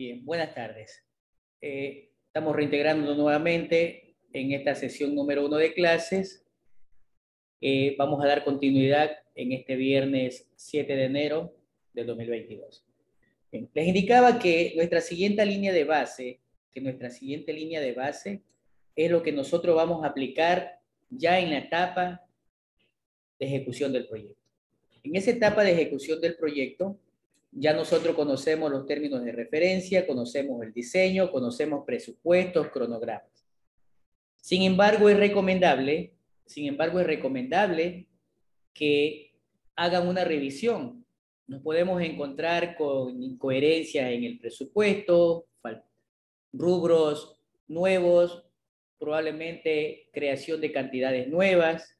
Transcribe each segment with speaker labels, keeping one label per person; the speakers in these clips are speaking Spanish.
Speaker 1: Bien, buenas tardes. Estamos reintegrándonos nuevamente en esta sesión número 1 de clases. Vamos a dar continuidad en este viernes 7 de enero del 2022. Bien, les indicaba que nuestra siguiente línea de base, es lo que nosotros vamos a aplicar ya en la etapa de ejecución del proyecto. En esa etapa de ejecución del proyecto, ya nosotros conocemos los términos de referencia, conocemos el diseño, conocemos presupuestos, cronogramas. Sin embargo, es recomendable que hagan una revisión. Nos podemos encontrar con incoherencias en el presupuesto, rubros nuevos, probablemente creación de cantidades nuevas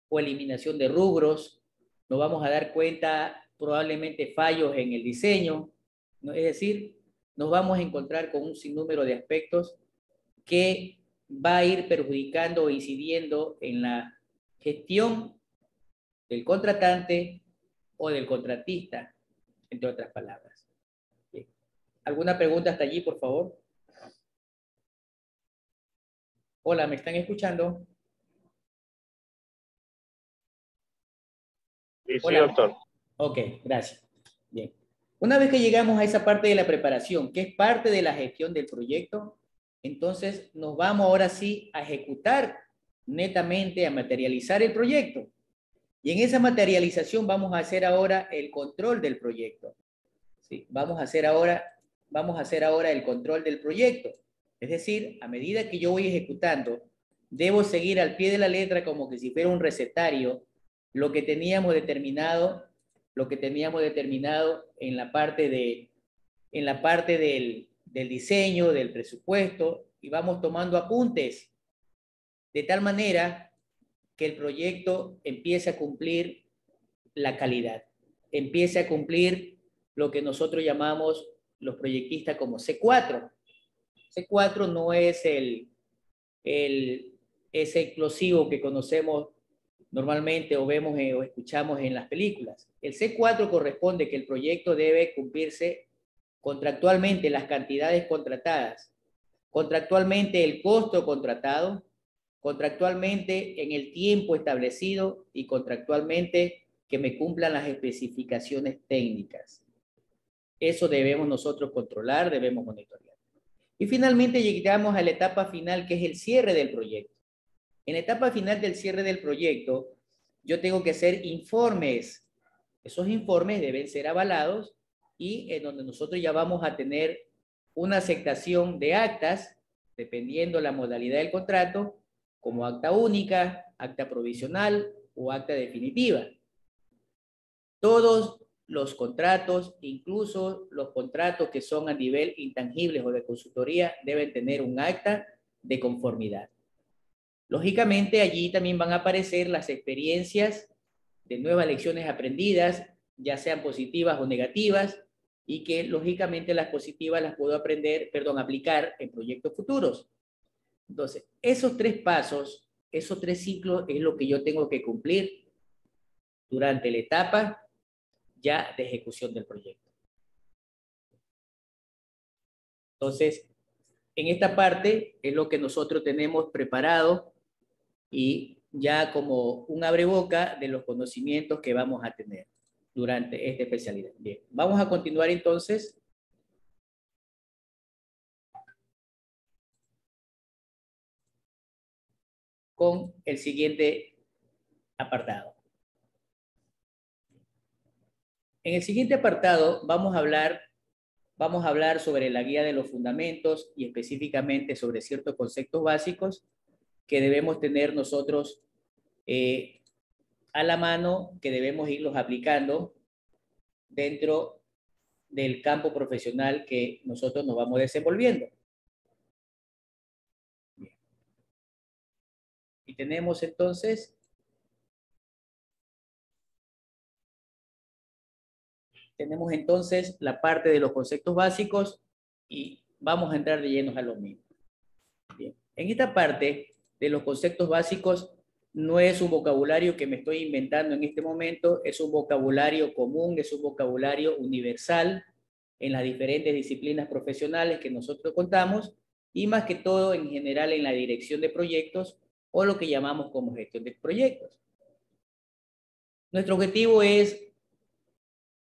Speaker 1: o eliminación de rubros. Nos vamos a dar cuenta probablemente fallos en el diseño, ¿no? Es decir, nos vamos a encontrar con un sinnúmero de aspectos que va a ir perjudicando o incidiendo en la gestión del contratante o del contratista, entre otras palabras. Bien. ¿Alguna pregunta hasta allí, por favor? Hola, ¿me están escuchando?
Speaker 2: Sí,
Speaker 1: Hola.
Speaker 2: doctor.
Speaker 1: Ok, gracias. Bien. Una vez que llegamos a esa parte de la preparación, que es parte de la gestión del proyecto, entonces nos vamos ahora sí a ejecutar netamente, a materializar el proyecto. Y en esa materialización vamos a hacer ahora el control del proyecto. ¿Sí? Vamos a hacer ahora el control del proyecto. Es decir, a medida que yo voy ejecutando, debo seguir al pie de la letra como que si fuera un recetario lo que teníamos determinado en la parte del diseño, del presupuesto, y vamos tomando apuntes de tal manera que el proyecto empiece a cumplir la calidad, empiece a cumplir lo que nosotros llamamos los proyectistas como C4. C4 no es ese explosivo que conocemos normalmente o vemos o escuchamos en las películas. El C4 corresponde que el proyecto debe cumplirse contractualmente las cantidades contratadas, contractualmente el costo contratado, contractualmente en el tiempo establecido y contractualmente que me cumplan las especificaciones técnicas. Eso debemos nosotros controlar, debemos monitorear. Y finalmente llegamos a la etapa final, que es el cierre del proyecto. En la etapa final del cierre del proyecto, yo tengo que hacer informes. Esos informes deben ser avalados y en donde nosotros ya vamos a tener una aceptación de actas, dependiendo la modalidad del contrato, como acta única, acta provisional o acta definitiva. Todos los contratos, incluso los contratos que son a nivel intangibles o de consultoría, deben tener un acta de conformidad. Lógicamente, allí también van a aparecer las experiencias de nuevas lecciones aprendidas, ya sean positivas o negativas, y que lógicamente las positivas las puedo aplicar en proyectos futuros. Entonces, esos 3 pasos, esos 3 ciclos es lo que yo tengo que cumplir durante la etapa ya de ejecución del proyecto. Entonces, en esta parte es lo que nosotros tenemos preparado y ya como un abreboca de los conocimientos que vamos a tener durante esta especialidad. Bien, vamos a continuar entonces con el siguiente apartado. En el siguiente apartado vamos a hablar sobre la guía de los fundamentos y específicamente sobre ciertos conceptos básicos que debemos tener nosotros a la mano, que debemos irlos aplicando dentro del campo profesional que nosotros nos vamos desenvolviendo. Bien. Y tenemos entonces la parte de los conceptos básicos y vamos a entrar de llenos a los mismos. Bien. En esta parte de los conceptos básicos no es un vocabulario que me estoy inventando en este momento, es un vocabulario común, es un vocabulario universal en las diferentes disciplinas profesionales que nosotros contamos y más que todo en general en la dirección de proyectos o lo que llamamos como gestión de proyectos. Nuestro objetivo es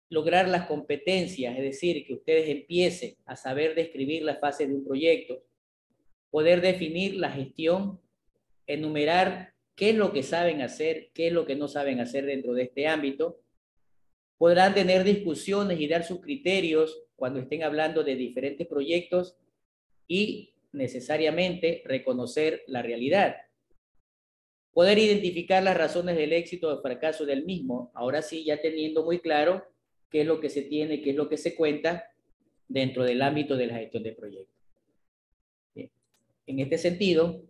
Speaker 1: lograr las competencias, es decir, que ustedes empiecen a saber describir las fases de un proyecto, poder definir la gestión, enumerar qué es lo que saben hacer, qué es lo que no saben hacer dentro de este ámbito. Podrán tener discusiones y dar sus criterios cuando estén hablando de diferentes proyectos y necesariamente reconocer la realidad. Poder identificar las razones del éxito o fracaso del mismo, ahora sí ya teniendo muy claro qué es lo que se tiene, qué es lo que se cuenta dentro del ámbito de la gestión de proyectos. Bien. En este sentido,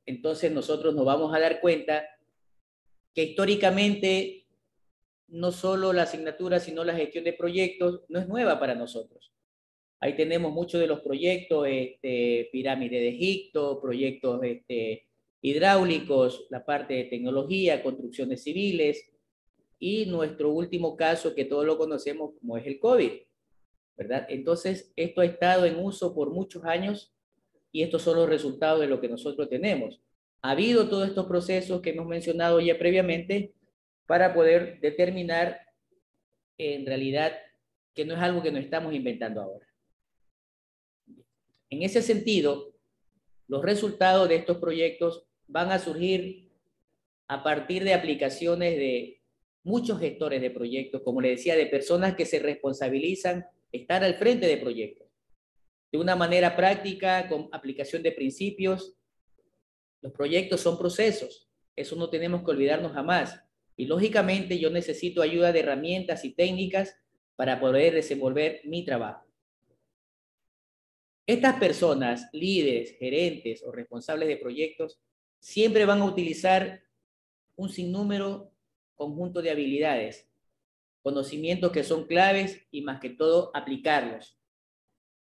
Speaker 1: entonces nosotros nos vamos a dar cuenta que históricamente no solo la asignatura, sino la gestión de proyectos no es nueva para nosotros. Ahí tenemos muchos de los proyectos, Pirámide de Egipto, proyectos hidráulicos, la parte de tecnología, construcciones civiles, y nuestro último caso que todos lo conocemos como es el COVID, ¿verdad? Entonces, esto ha estado en uso por muchos años y estos son los resultados de lo que nosotros tenemos. Ha habido todos estos procesos que hemos mencionado ya previamente para poder determinar en realidad que no es algo que nos estamos inventando ahora. En ese sentido, los resultados de estos proyectos van a surgir a partir de aplicaciones de muchos gestores de proyectos, como le decía, de personas que se responsabilizan estar al frente de proyectos. De una manera práctica, con aplicación de principios, los proyectos son procesos, eso no tenemos que olvidarnos jamás. Y lógicamente yo necesito ayuda de herramientas y técnicas para poder desenvolver mi trabajo. Estas personas, líderes, gerentes o responsables de proyectos, siempre van a utilizar un sinnúmero conjunto de habilidades, conocimientos que son claves y más que todo aplicarlos.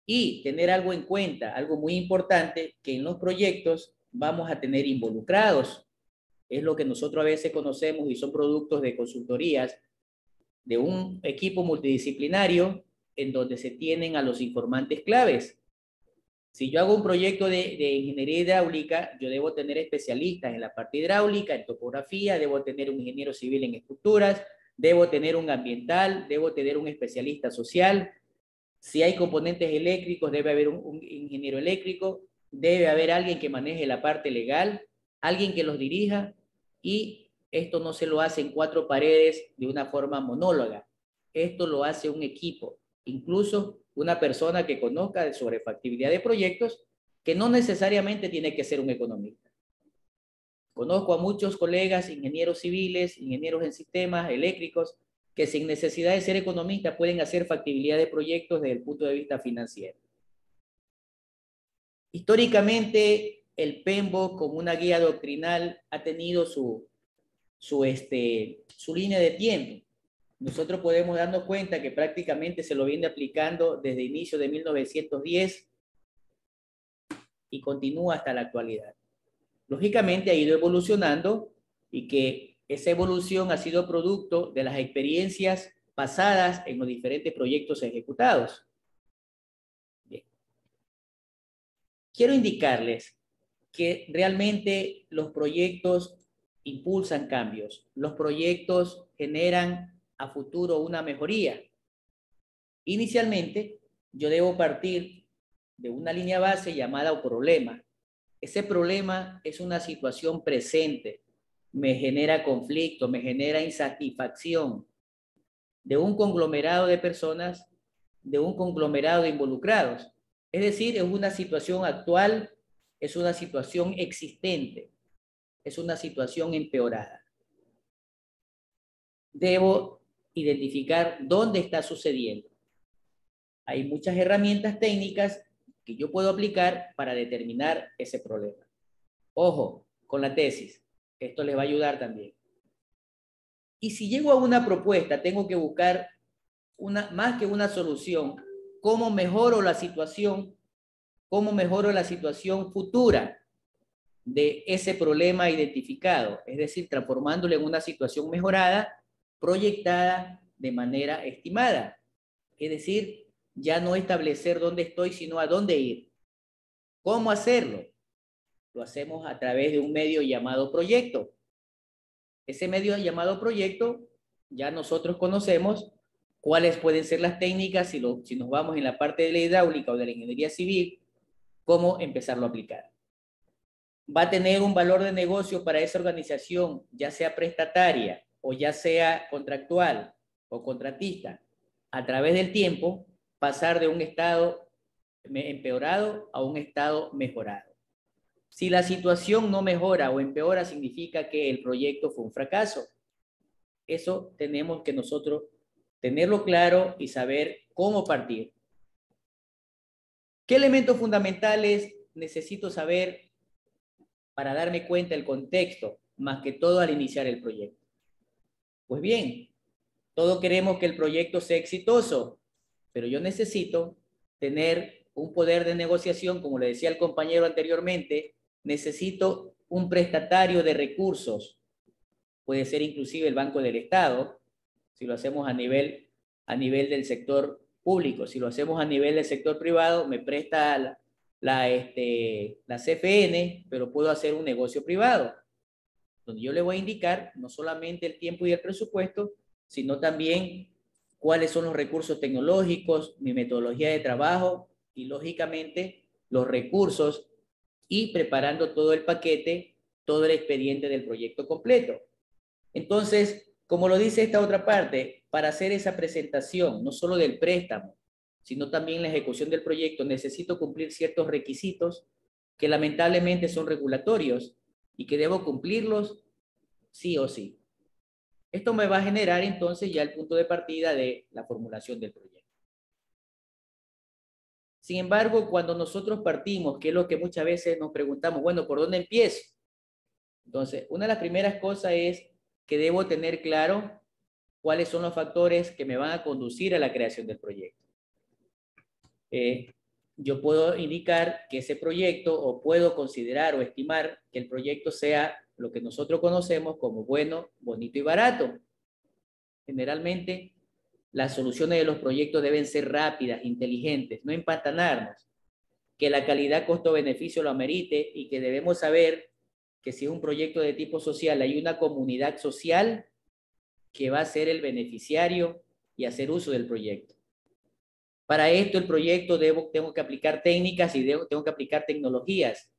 Speaker 1: Y tener algo en cuenta, algo muy importante, que en los proyectos vamos a tener involucrados. Es lo que nosotros a veces conocemos y son productos de consultorías de un equipo multidisciplinario en donde se tienen a los informantes claves. Si yo hago un proyecto de ingeniería hidráulica, yo debo tener especialistas en la parte hidráulica, en topografía, debo tener un ingeniero civil en estructuras, debo tener un ambiental, debo tener un especialista social. Si hay componentes eléctricos, debe haber un ingeniero eléctrico, debe haber alguien que maneje la parte legal, alguien que los dirija, y esto no se lo hace en cuatro paredes de una forma monóloga. Esto lo hace un equipo, incluso una persona que conozca sobre factibilidad de proyectos, que no necesariamente tiene que ser un economista. Conozco a muchos colegas, ingenieros civiles, ingenieros en sistemas eléctricos, que sin necesidad de ser economistas pueden hacer factibilidad de proyectos desde el punto de vista financiero. Históricamente, el PMBOK como una guía doctrinal ha tenido su línea de tiempo. Nosotros podemos darnos cuenta que prácticamente se lo viene aplicando desde inicio de 1910 y continúa hasta la actualidad. Lógicamente ha ido evolucionando y que esa evolución ha sido producto de las experiencias pasadas en los diferentes proyectos ejecutados. Bien. Quiero indicarles que realmente los proyectos impulsan cambios. Los proyectos generan a futuro una mejoría. Inicialmente, yo debo partir de una línea base llamada problema. Ese problema es una situación presente, me genera conflicto, me genera insatisfacción de un conglomerado de personas, de un conglomerado de involucrados. Es decir, es una situación actual, es una situación existente, es una situación empeorada. Debo identificar dónde está sucediendo. Hay muchas herramientas técnicas que yo puedo aplicar para determinar ese problema. Ojo, con la tesis. Esto les va a ayudar también. Y si llego a una propuesta, tengo que buscar más que una solución. ¿Cómo mejoro la situación? ¿Cómo mejoro la situación futura de ese problema identificado? Es decir, transformándolo en una situación mejorada, proyectada de manera estimada. Es decir, ya no establecer dónde estoy, sino a dónde ir. ¿Cómo hacerlo? Lo hacemos a través de un medio llamado proyecto. Ese medio llamado proyecto, ya nosotros conocemos cuáles pueden ser las técnicas, si nos vamos en la parte de la hidráulica o de la ingeniería civil, cómo empezarlo a aplicar. Va a tener un valor de negocio para esa organización, ya sea prestataria o ya sea contractual o contratista, a través del tiempo, pasar de un estado empeorado a un estado mejorado. Si la situación no mejora o empeora, significa que el proyecto fue un fracaso. Eso tenemos que nosotros tenerlo claro y saber cómo partir. ¿Qué elementos fundamentales necesito saber para darme cuenta del contexto, más que todo al iniciar el proyecto? Pues bien, todos queremos que el proyecto sea exitoso, pero yo necesito tener un poder de negociación, como le decía el compañero anteriormente, necesito un prestatario de recursos, puede ser inclusive el Banco del Estado, si lo hacemos a nivel del sector público. Si lo hacemos a nivel del sector privado, me presta la CFN, pero puedo hacer un negocio privado, donde yo le voy a indicar no solamente el tiempo y el presupuesto, sino también cuáles son los recursos tecnológicos, mi metodología de trabajo y, lógicamente, los recursos y preparando todo el paquete, todo el expediente del proyecto completo. Entonces, como lo dice esta otra parte, para hacer esa presentación, no solo del préstamo, sino también la ejecución del proyecto, necesito cumplir ciertos requisitos que lamentablemente son regulatorios y que debo cumplirlos sí o sí. Esto me va a generar entonces ya el punto de partida de la formulación del proyecto. Sin embargo, cuando nosotros partimos, que es lo que muchas veces nos preguntamos, bueno, ¿por dónde empiezo? Entonces, una de las primeras cosas es que debo tener claro cuáles son los factores que me van a conducir a la creación del proyecto. Yo puedo indicar que ese proyecto, o puedo considerar o estimar que el proyecto sea lo que nosotros conocemos como bueno, bonito y barato. Generalmente, las soluciones de los proyectos deben ser rápidas, inteligentes, no empantanarnos, que la calidad costo-beneficio lo amerite y que debemos saber que si es un proyecto de tipo social, hay una comunidad social que va a ser el beneficiario y hacer uso del proyecto. Para esto, el proyecto tengo que aplicar técnicas y tengo que aplicar tecnologías,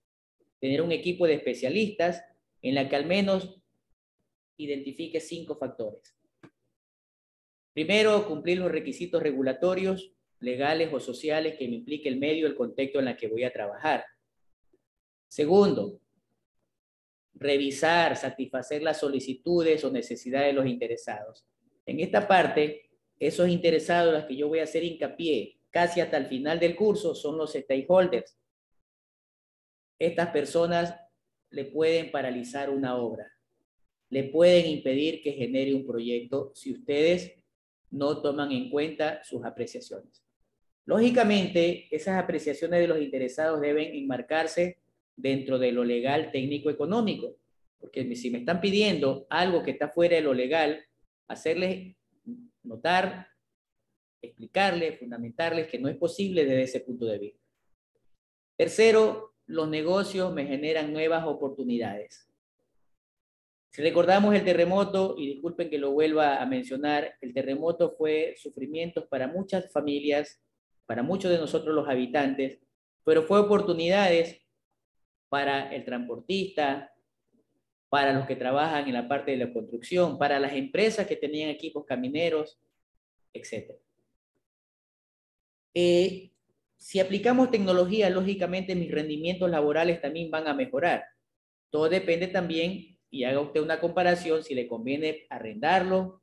Speaker 1: tener un equipo de especialistas en la que al menos identifique 5 factores. Primero, cumplir los requisitos regulatorios, legales o sociales que me implique el medio, el contexto en el que voy a trabajar. Segundo, revisar, satisfacer las solicitudes o necesidades de los interesados. En esta parte, esos interesados a los que yo voy a hacer hincapié casi hasta el final del curso son los stakeholders. Estas personas le pueden paralizar una obra, le pueden impedir que genere un proyecto si ustedes no toman en cuenta sus apreciaciones. Lógicamente, esas apreciaciones de los interesados deben enmarcarse dentro de lo legal, técnico, económico, porque si me están pidiendo algo que está fuera de lo legal, hacerles notar, explicarles, fundamentarles que no es posible desde ese punto de vista. Tercero, los negocios me generan nuevas oportunidades. Si recordamos el terremoto, y disculpen que lo vuelva a mencionar, el terremoto fue sufrimientos para muchas familias, para muchos de nosotros los habitantes, pero fue oportunidades para el transportista, para los que trabajan en la parte de la construcción, para las empresas que tenían equipos camineros, etc. Si aplicamos tecnología, lógicamente mis rendimientos laborales también van a mejorar. Todo depende también, y haga usted una comparación, si le conviene arrendarlo,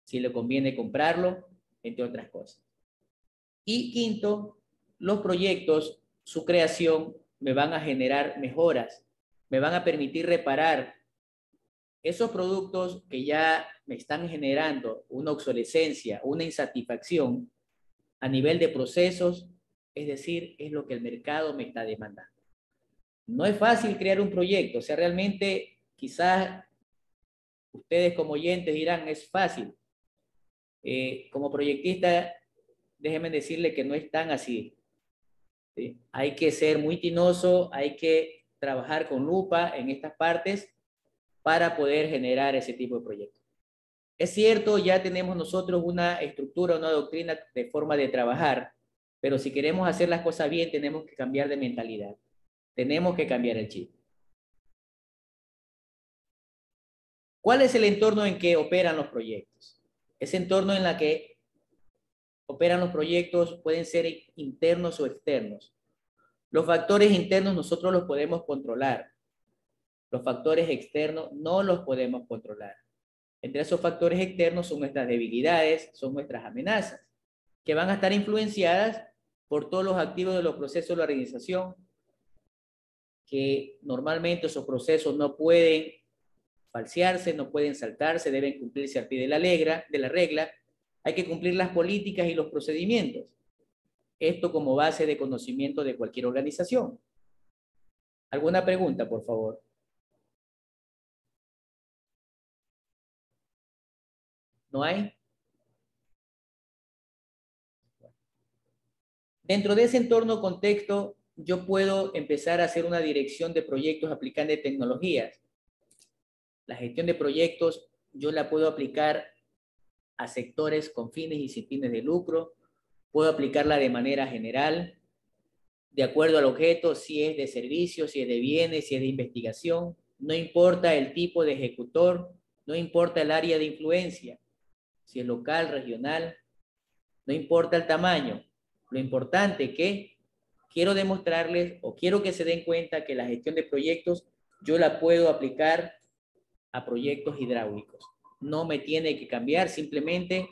Speaker 1: si le conviene comprarlo, entre otras cosas. Y quinto, los proyectos, su creación, me van a generar mejoras, me van a permitir reparar esos productos que ya me están generando una obsolescencia, una insatisfacción a nivel de procesos, es decir, es lo que el mercado me está demandando. No es fácil crear un proyecto, o sea, realmente quizás ustedes como oyentes dirán, es fácil. Como proyectista, déjeme decirle que no es tan así. ¿Sí? Hay que ser muy tinoso, hay que trabajar con lupa en estas partes para poder generar ese tipo de proyectos. Es cierto, ya tenemos nosotros una estructura, una doctrina de forma de trabajar, pero si queremos hacer las cosas bien, tenemos que cambiar de mentalidad. Tenemos que cambiar el chip. ¿Cuál es el entorno en que operan los proyectos? Ese entorno en el que operan los proyectos pueden ser internos o externos. Los factores internos nosotros los podemos controlar. Los factores externos no los podemos controlar. Entre esos factores externos son nuestras debilidades, son nuestras amenazas, que van a estar influenciadas por todos los activos de los procesos de la organización, que normalmente esos procesos no pueden falsearse, no pueden saltarse, deben cumplirse al pie de la regla. Hay que cumplir las políticas y los procedimientos. Esto como base de conocimiento de cualquier organización. ¿Alguna pregunta, por favor? ¿No hay? Dentro de ese entorno contexto, yo puedo empezar a hacer una dirección de proyectos aplicando tecnologías. La gestión de proyectos yo la puedo aplicar a sectores con fines y sin fines de lucro. Puedo aplicarla de manera general, de acuerdo al objeto, si es de servicio, si es de bienes, si es de investigación. No importa el tipo de ejecutor, no importa el área de influencia, si es local, regional, no importa el tamaño. Lo importante es que quiero demostrarles o quiero que se den cuenta que la gestión de proyectos yo la puedo aplicar a proyectos hidráulicos. No me tiene que cambiar, simplemente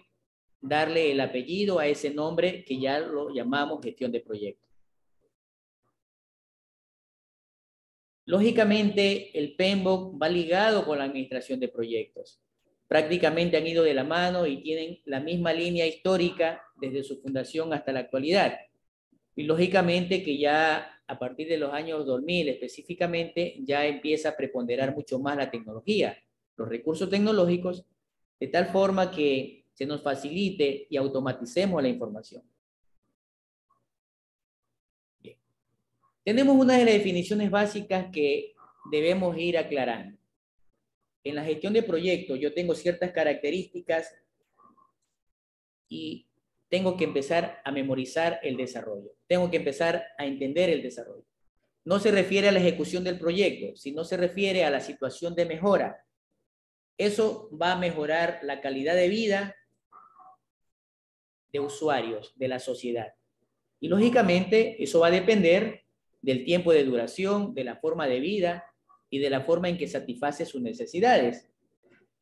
Speaker 1: darle el apellido a ese nombre que ya lo llamamos gestión de proyectos. Lógicamente, el PMBOK va ligado con la administración de proyectos. Prácticamente han ido de la mano y tienen la misma línea histórica desde su fundación hasta la actualidad. Y lógicamente que ya a partir de los años 2000 específicamente ya empieza a preponderar mucho más la tecnología, los recursos tecnológicos, de tal forma que se nos facilite y automaticemos la información. Bien. Tenemos una de las definiciones básicas que debemos ir aclarando. En la gestión de proyectos yo tengo ciertas características y tengo que empezar a memorizar el desarrollo. Tengo que empezar a entender el desarrollo. No se refiere a la ejecución del proyecto, sino se refiere a la situación de mejora. Eso va a mejorar la calidad de vida de usuarios, de la sociedad. Y lógicamente eso va a depender del tiempo de duración, de la forma de vida y de la forma en que satisface sus necesidades.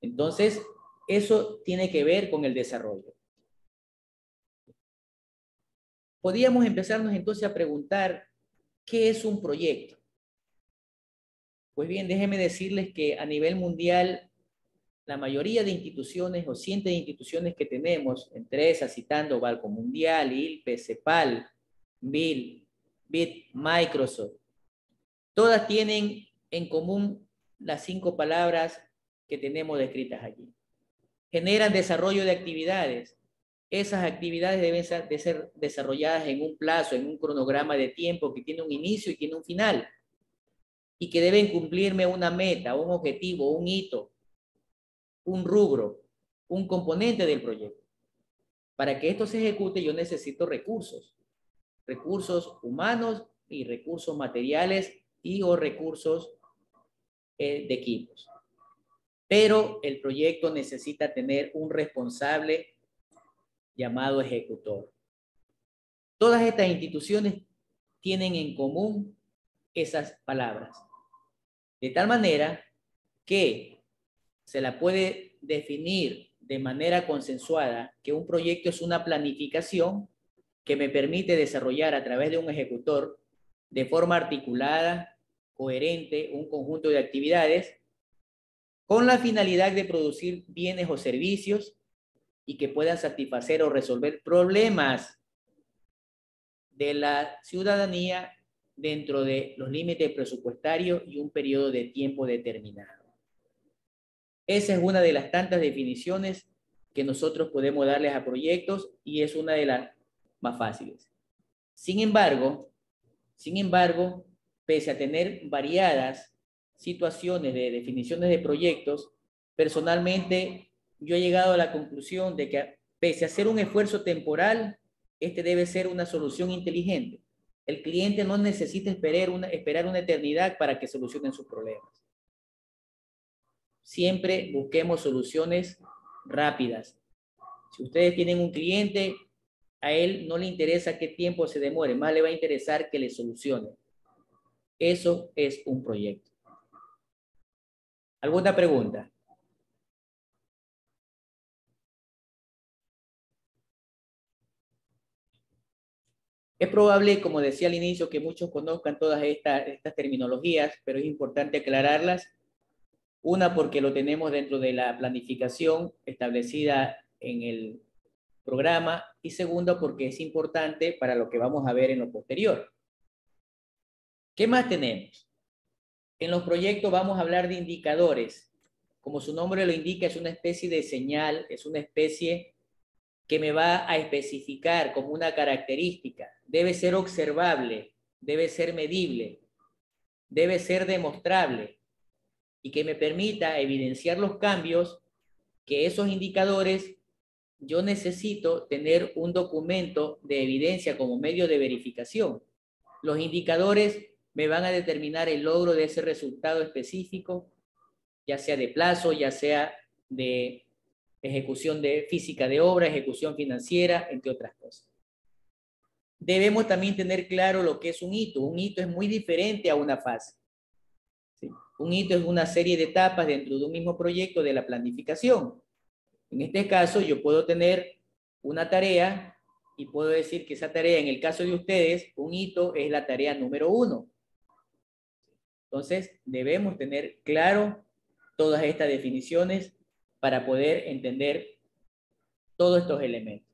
Speaker 1: Entonces, eso tiene que ver con el desarrollo. Podríamos empezarnos entonces a preguntar, ¿qué es un proyecto? Pues bien, déjenme decirles que a nivel mundial, la mayoría de instituciones o cientos de instituciones que tenemos, entre esas citando Banco Mundial, ILPE, CEPAL, BIT, Microsoft, todas tienen en común las 5 palabras que tenemos descritas allí. Generan desarrollo de actividades. Esas actividades deben ser desarrolladas en un plazo, en un cronograma de tiempo que tiene un inicio y tiene un final. Y que deben cumplirme una meta, un objetivo, un hito, un rubro, un componente del proyecto. Para que esto se ejecute yo necesito recursos. Recursos humanos y recursos materiales y o recursos de equipos. Pero el proyecto necesita tener un responsable llamado ejecutor. Todas estas instituciones tienen en común esas palabras. De tal manera que se la puede definir de manera consensuada que un proyecto es una planificación que me permite desarrollar a través de un ejecutor de forma articulada, coherente, un conjunto de actividades con la finalidad de producir bienes o servicios y que puedan satisfacer o resolver problemas de la ciudadanía dentro de los límites presupuestarios y un periodo de tiempo determinado. Esa es una de las tantas definiciones que nosotros podemos darles a proyectos y es una de las más fáciles. Sin embargo, pese a tener variadas situaciones de definiciones de proyectos, personalmente yo he llegado a la conclusión de que pese a ser un esfuerzo temporal, este debe ser una solución inteligente. El cliente no necesita esperar una eternidad para que solucionen sus problemas. Siempre busquemos soluciones rápidas. Si ustedes tienen un cliente, a él no le interesa qué tiempo se demore, más le va a interesar que le solucione. Eso es un proyecto. ¿Alguna pregunta? Es probable, como decía al inicio, que muchos conozcan todas estas terminologías, pero es importante aclararlas. Una, porque lo tenemos dentro de la planificación establecida en el programa, y segunda, porque es importante para lo que vamos a ver en lo posterior. ¿Qué más tenemos? En los proyectos vamos a hablar de indicadores. Como su nombre lo indica, es una especie de señal, es una especie que me va a especificar como una característica. Debe ser observable, debe ser medible, debe ser demostrable y que me permita evidenciar los cambios que esos indicadores yo necesito tener un documento de evidencia como medio de verificación. Los indicadores me van a determinar el logro de ese resultado específico, ya sea de plazo, ya sea de ejecución de física de obra, ejecución financiera, entre otras cosas. Debemos también tener claro lo que es un hito. Un hito es muy diferente a una fase. ¿Sí? Un hito es una serie de etapas dentro de un mismo proyecto de la planificación. En este caso, yo puedo tener una tarea y puedo decir que esa tarea, en el caso de ustedes, un hito es la tarea número 1. Entonces, debemos tener claro todas estas definiciones para poder entender todos estos elementos.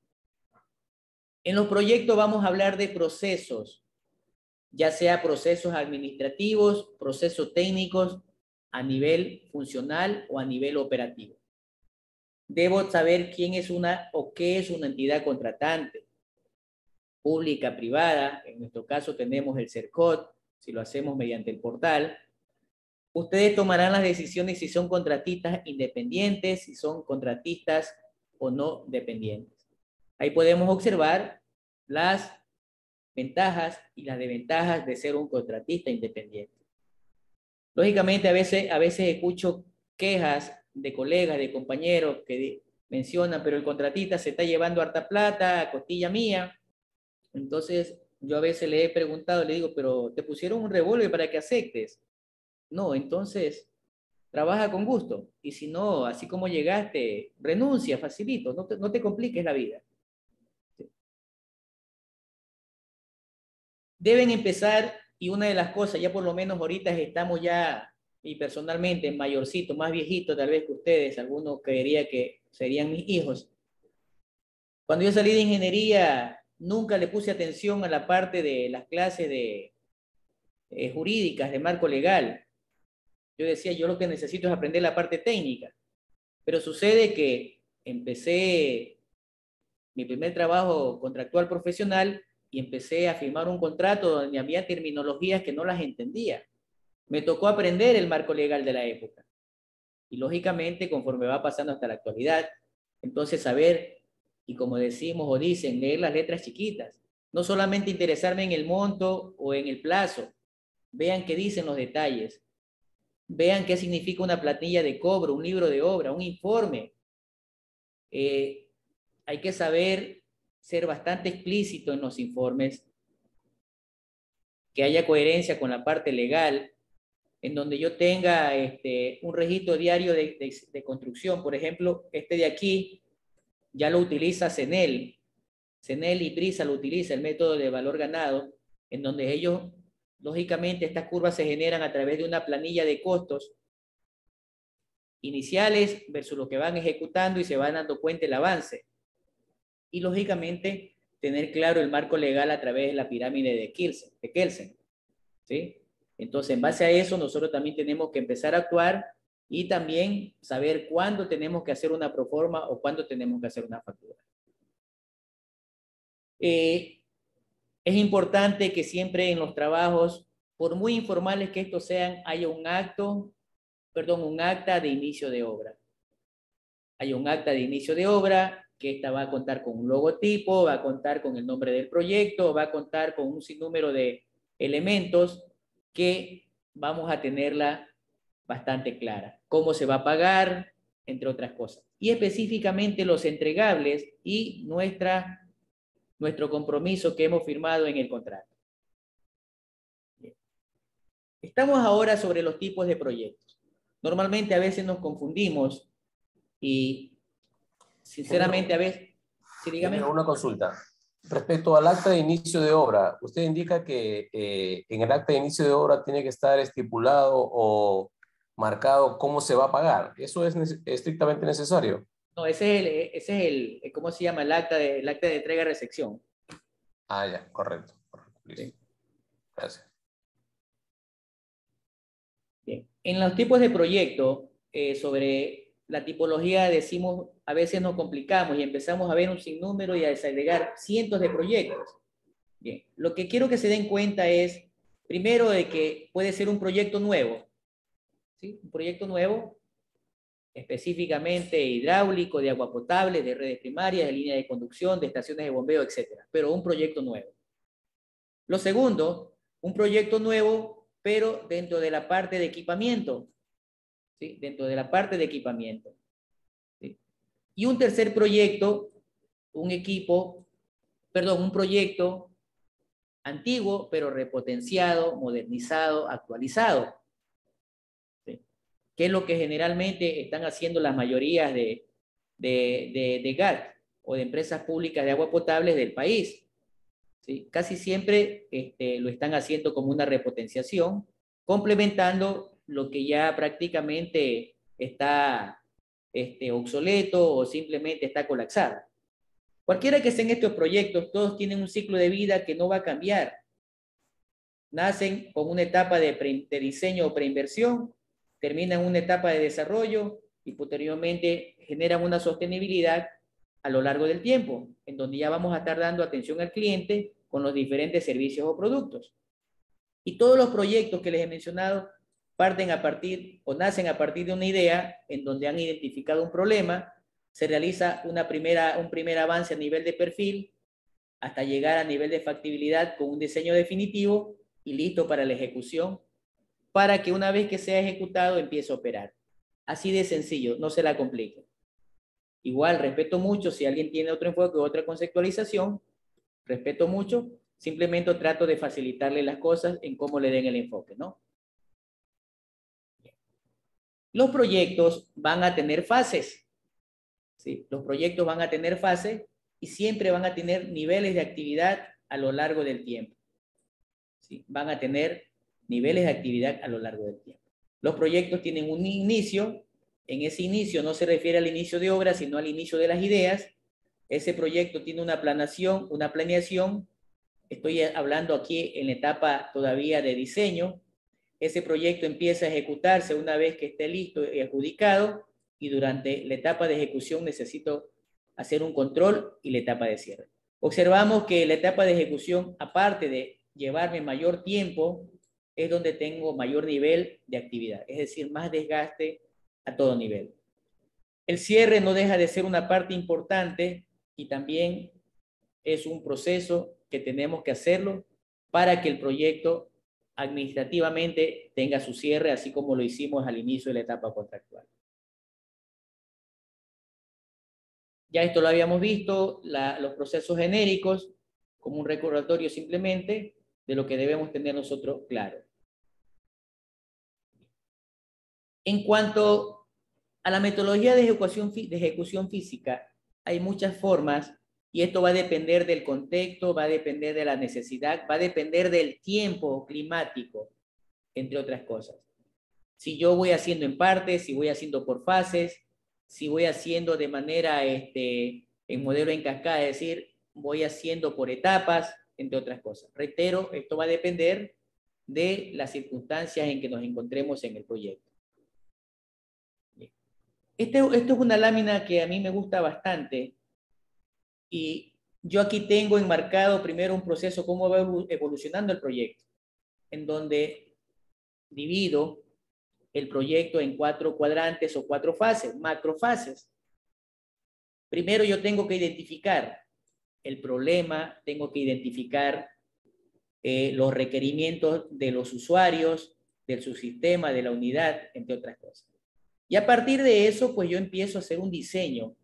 Speaker 1: En los proyectos vamos a hablar de procesos, ya sea procesos administrativos, procesos técnicos a nivel funcional o a nivel operativo. Debo saber quién es una o qué es una entidad contratante, pública, privada. En nuestro caso tenemos el CERCOT, si lo hacemos mediante el portal. Ustedes tomarán las decisiones si son contratistas independientes, si son contratistas o no dependientes. Ahí podemos observar las ventajas y las desventajas de ser un contratista independiente. Lógicamente, a veces escucho quejas de colegas, de compañeros que mencionan, pero el contratista se está llevando harta plata, a costilla mía. Entonces, yo a veces le he preguntado, le digo, pero te pusieron un revólver para que aceptes. No, entonces, trabaja con gusto. Y si no, así como llegaste, renuncia, facilito, no te compliques la vida. Deben empezar, y una de las cosas, ya por lo menos ahorita estamos ya, y personalmente, mayorcito, más viejito tal vez que ustedes, algunos creería que serían mis hijos. Cuando yo salí de ingeniería, nunca le puse atención a la parte de las clases de jurídicas, de marco legal. Yo decía, yo lo que necesito es aprender la parte técnica. Pero sucede que empecé mi primer trabajo contractual profesional y empecé a firmar un contrato donde había terminologías que no las entendía. Me tocó aprender el marco legal de la época. Y lógicamente, conforme va pasando hasta la actualidad, entonces saber, y como decimos o dicen, leer las letras chiquitas. No solamente interesarme en el monto o en el plazo. Vean qué dicen los detalles. Vean qué significa una planilla de cobro, un libro de obra, un informe. Hay que saber ser bastante explícito en los informes, que haya coherencia con la parte legal, en donde yo tenga un registro diario de construcción. Por ejemplo, este de aquí ya lo utiliza CENEL. CENEL y PRISA lo utiliza, el método de valor ganado, en donde ellos, lógicamente, estas curvas se generan a través de una planilla de costos iniciales versus lo que van ejecutando y se van dando cuenta el avance. Y, lógicamente, tener claro el marco legal a través de la pirámide de Kelsen. ¿Sí? Entonces, en base a eso, nosotros también tenemos que empezar a actuar y también saber cuándo tenemos que hacer una proforma o cuándo tenemos que hacer una factura. Es importante que siempre en los trabajos, por muy informales que estos sean, haya un acta de inicio de obra. Hay un acta de inicio de obra, que esta va a contar con un logotipo, va a contar con el nombre del proyecto, va a contar con un sinnúmero de elementos que vamos a tenerla bastante clara. Cómo se va a pagar, entre otras cosas. Y específicamente los entregables y nuestro compromiso que hemos firmado en el contrato. Estamos ahora sobre los tipos de proyectos. Normalmente a veces nos confundimos y sinceramente a veces... Sí, dígame.
Speaker 2: Una consulta. Respecto al acta de inicio de obra, usted indica que en el acta de inicio de obra tiene que estar estipulado o marcado cómo se va a pagar. ¿Eso es estrictamente necesario?
Speaker 1: No, ese es el ¿cómo se llama? El acta de entrega-recepción.
Speaker 2: Ah, ya, correcto. Listo.
Speaker 1: Sí.
Speaker 2: Gracias.
Speaker 1: Bien. En los tipos de proyecto, sobre la tipología decimos, a veces nos complicamos y empezamos a ver un sinnúmero y a desagregar cientos de proyectos. Bien, lo que quiero que se den cuenta es, primero, de que puede ser un proyecto nuevo, ¿sí? Un proyecto nuevo, específicamente hidráulico, de agua potable, de redes primarias, de línea de conducción, de estaciones de bombeo, etcétera, pero un proyecto nuevo. Lo segundo, un proyecto nuevo, pero dentro de la parte de equipamiento, ¿sí? Dentro de la parte de equipamiento, ¿sí? Y un tercer proyecto, un proyecto antiguo, pero repotenciado, modernizado, actualizado, ¿sí? Que es lo que generalmente están haciendo las mayorías de GAT o de empresas públicas de agua potable del país, ¿sí? Casi siempre lo están haciendo como una repotenciación, complementando lo que ya prácticamente está obsoleto o simplemente está colapsado. Cualquiera que sean estos proyectos, todos tienen un ciclo de vida que no va a cambiar. Nacen con una etapa de diseño o preinversión, terminan una etapa de desarrollo y posteriormente generan una sostenibilidad a lo largo del tiempo, en donde ya vamos a estar dando atención al cliente con los diferentes servicios o productos. Y todos los proyectos que les he mencionado parten a partir o nacen a partir de una idea en donde han identificado un problema, se realiza un primer avance a nivel de perfil hasta llegar a nivel de factibilidad con un diseño definitivo y listo para la ejecución, para que una vez que sea ejecutado empiece a operar. Así de sencillo, no se la complique. Igual, respeto mucho si alguien tiene otro enfoque o otra conceptualización, respeto mucho, simplemente trato de facilitarle las cosas en cómo le den el enfoque, ¿no? Los proyectos van a tener fases, ¿sí? Los proyectos van a tener fases y siempre van a tener niveles de actividad a lo largo del tiempo, ¿sí? Van a tener niveles de actividad a lo largo del tiempo. Los proyectos tienen un inicio, en ese inicio no se refiere al inicio de obra, sino al inicio de las ideas. Ese proyecto tiene una planeación, estoy hablando aquí en la etapa todavía de diseño. Ese proyecto empieza a ejecutarse una vez que esté listo y adjudicado, y durante la etapa de ejecución necesito hacer un control y la etapa de cierre. Observamos que la etapa de ejecución, aparte de llevarme mayor tiempo, es donde tengo mayor nivel de actividad, es decir, más desgaste a todo nivel. El cierre no deja de ser una parte importante y también es un proceso que tenemos que hacerlo para que el proyecto administrativamente tenga su cierre, así como lo hicimos al inicio de la etapa contractual. Ya esto lo habíamos visto, los procesos genéricos, como un recordatorio simplemente de lo que debemos tener nosotros claro. En cuanto a la metodología de ejecución física, hay muchas formas y esto va a depender del contexto, va a depender de la necesidad, va a depender del tiempo climático, entre otras cosas. Si yo voy haciendo en partes, si voy haciendo por fases, si voy haciendo de manera en modelo en cascada, es decir, voy haciendo por etapas, entre otras cosas. Reitero, esto va a depender de las circunstancias en que nos encontremos en el proyecto. Esto es una lámina que a mí me gusta bastante y yo aquí tengo enmarcado primero un proceso, cómo va evolucionando el proyecto, en donde divido el proyecto en 4 cuadrantes o 4 fases, macrofases. Primero yo tengo que identificar el problema, tengo que identificar los requerimientos de los usuarios, del subsistema, de la unidad, entre otras cosas. Y a partir de eso, pues yo empiezo a hacer un diseño.